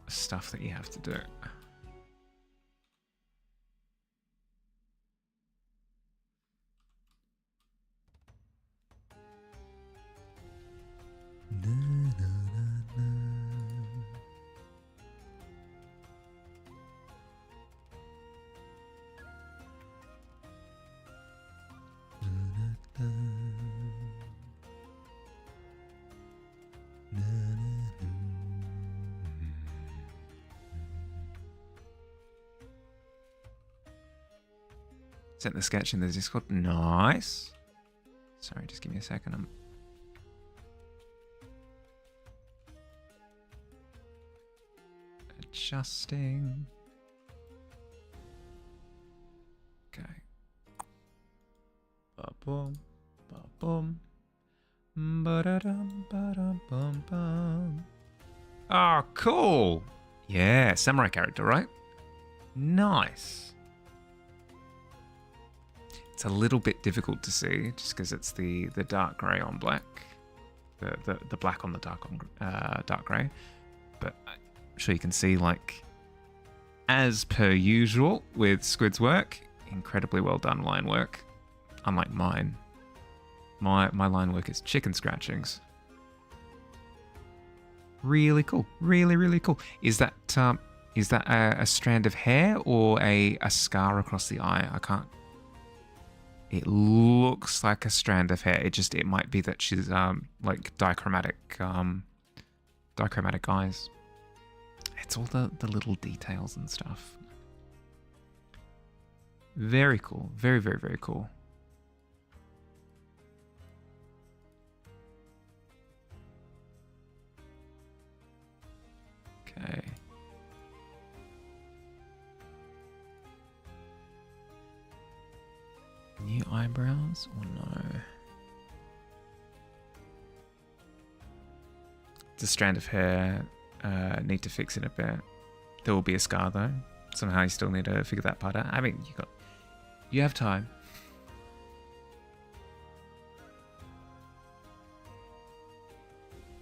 stuff that you have to do. Sent the sketch in the Discord. Nice. Sorry, just give me a second. I'm adjusting. Okay. Ba-boom. Ba-boom. Ba-da-dum, ba-dum, bum, bum. Oh, cool. Yeah, samurai character, right? Nice. It's a little bit difficult to see just because it's the dark grey on black, the black on the dark grey. But I'm sure you can see, like, as per usual with Squid's work, incredibly well done line work. Unlike mine, my line work is chicken scratchings. Really cool, really cool. Is that a strand of hair or a scar across the eye? I can't. It looks like a strand of hair. It might be that she's like dichromatic eyes. It's all the little details and stuff. Very cool. Very cool. Okay. New eyebrows or no? It's a strand of hair. Need to fix it a bit. There will be a scar though. Somehow you still need to figure that part out. I mean, you have time.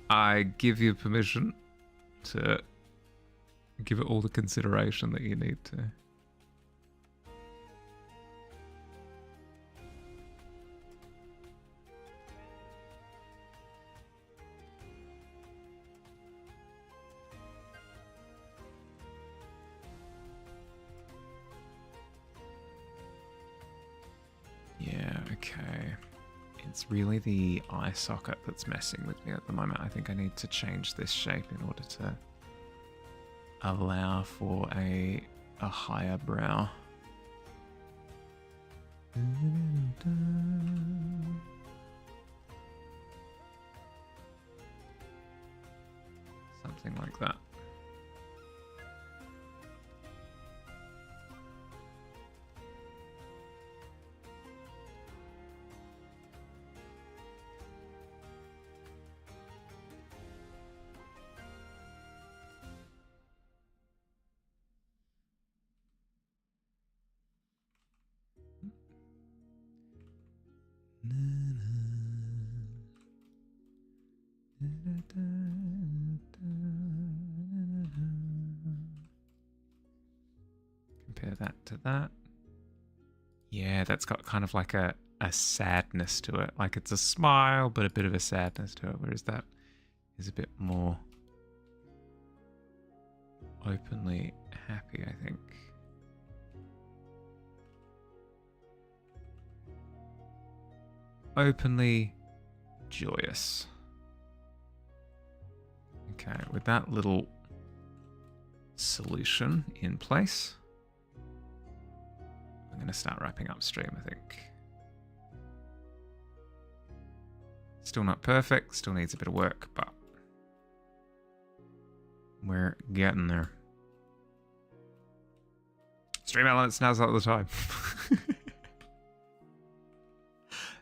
I give you permission to give it all the consideration that you need to. Yeah, okay. It's really the eye socket that's messing with me at the moment. I think I need to change this shape in order to allow for a higher brow. Something like that. Compare that to that. Yeah, that's got kind of like a sadness to it. Like it's a smile, but a bit of a sadness to it. Whereas that is a bit more openly happy, I think. Openly joyous. Okay, with that little solution in place, I'm going to start wrapping upstream, I think. Still not perfect, still needs a bit of work, but we're getting there. Stream elements, now's not the time.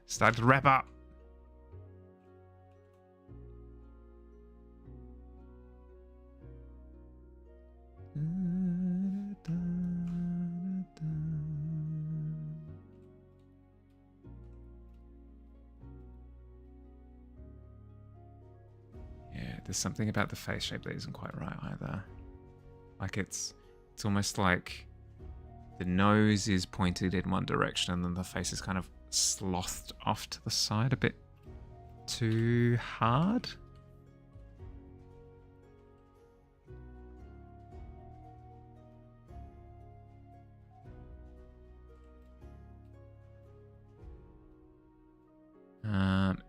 Start to wrap up. Yeah, there's something about the face shape that isn't quite right either. Like it's almost like the nose is pointed in one direction and then the face is kind of slothed off to the side a bit too hard.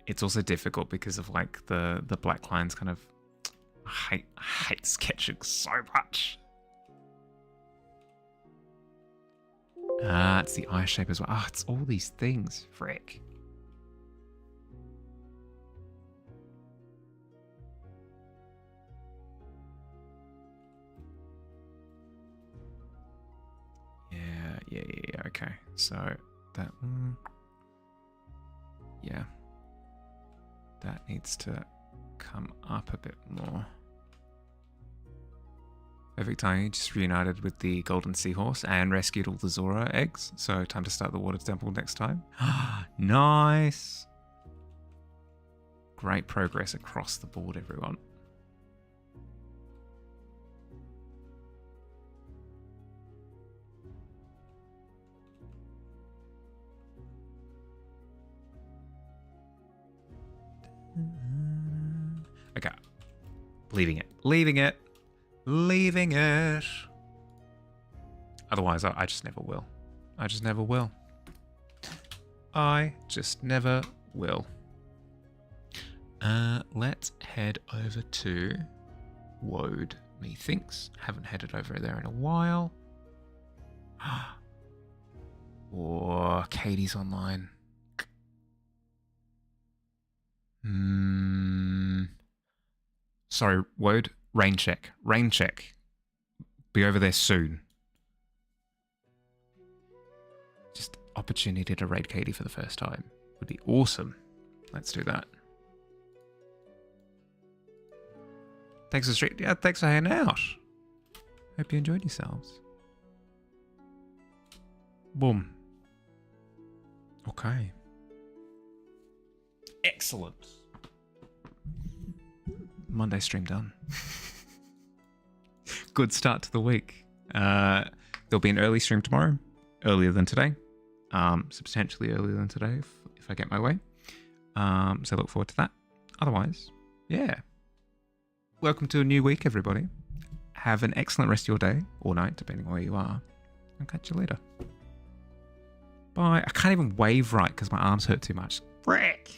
It's also difficult because of like the black lines kind of I hate sketching so much. It's the eye shape as well. Ah, it's all these things. Frick. Yeah, okay. So that yeah. That needs to come up a bit more. Perfect timing, just reunited with the golden seahorse and rescued all the Zora eggs. So time to start the water temple next time. Nice. Great progress across the board, everyone. Okay. Leaving it. Otherwise, I just never will. I just never will. Let's head over to Woad, methinks. Haven't headed over there in a while. Oh, Katie's online. Sorry, Woad. Rain check. Be over there soon. Just opportunity to raid Katie for the first time. Would be awesome. Let's do that. Thanks for street. Yeah, thanks for hanging out. Hope you enjoyed yourselves. Boom. Okay. Excellent. Monday stream done. Good start to the week. There'll be an early stream tomorrow, earlier than today, substantially earlier than today if I get my way. So look forward to that. Otherwise, yeah. Welcome to a new week, everybody. Have an excellent rest of your day or night, depending on where you are. I'll catch you later. Bye. I can't even wave right because my arms hurt too much. Frick.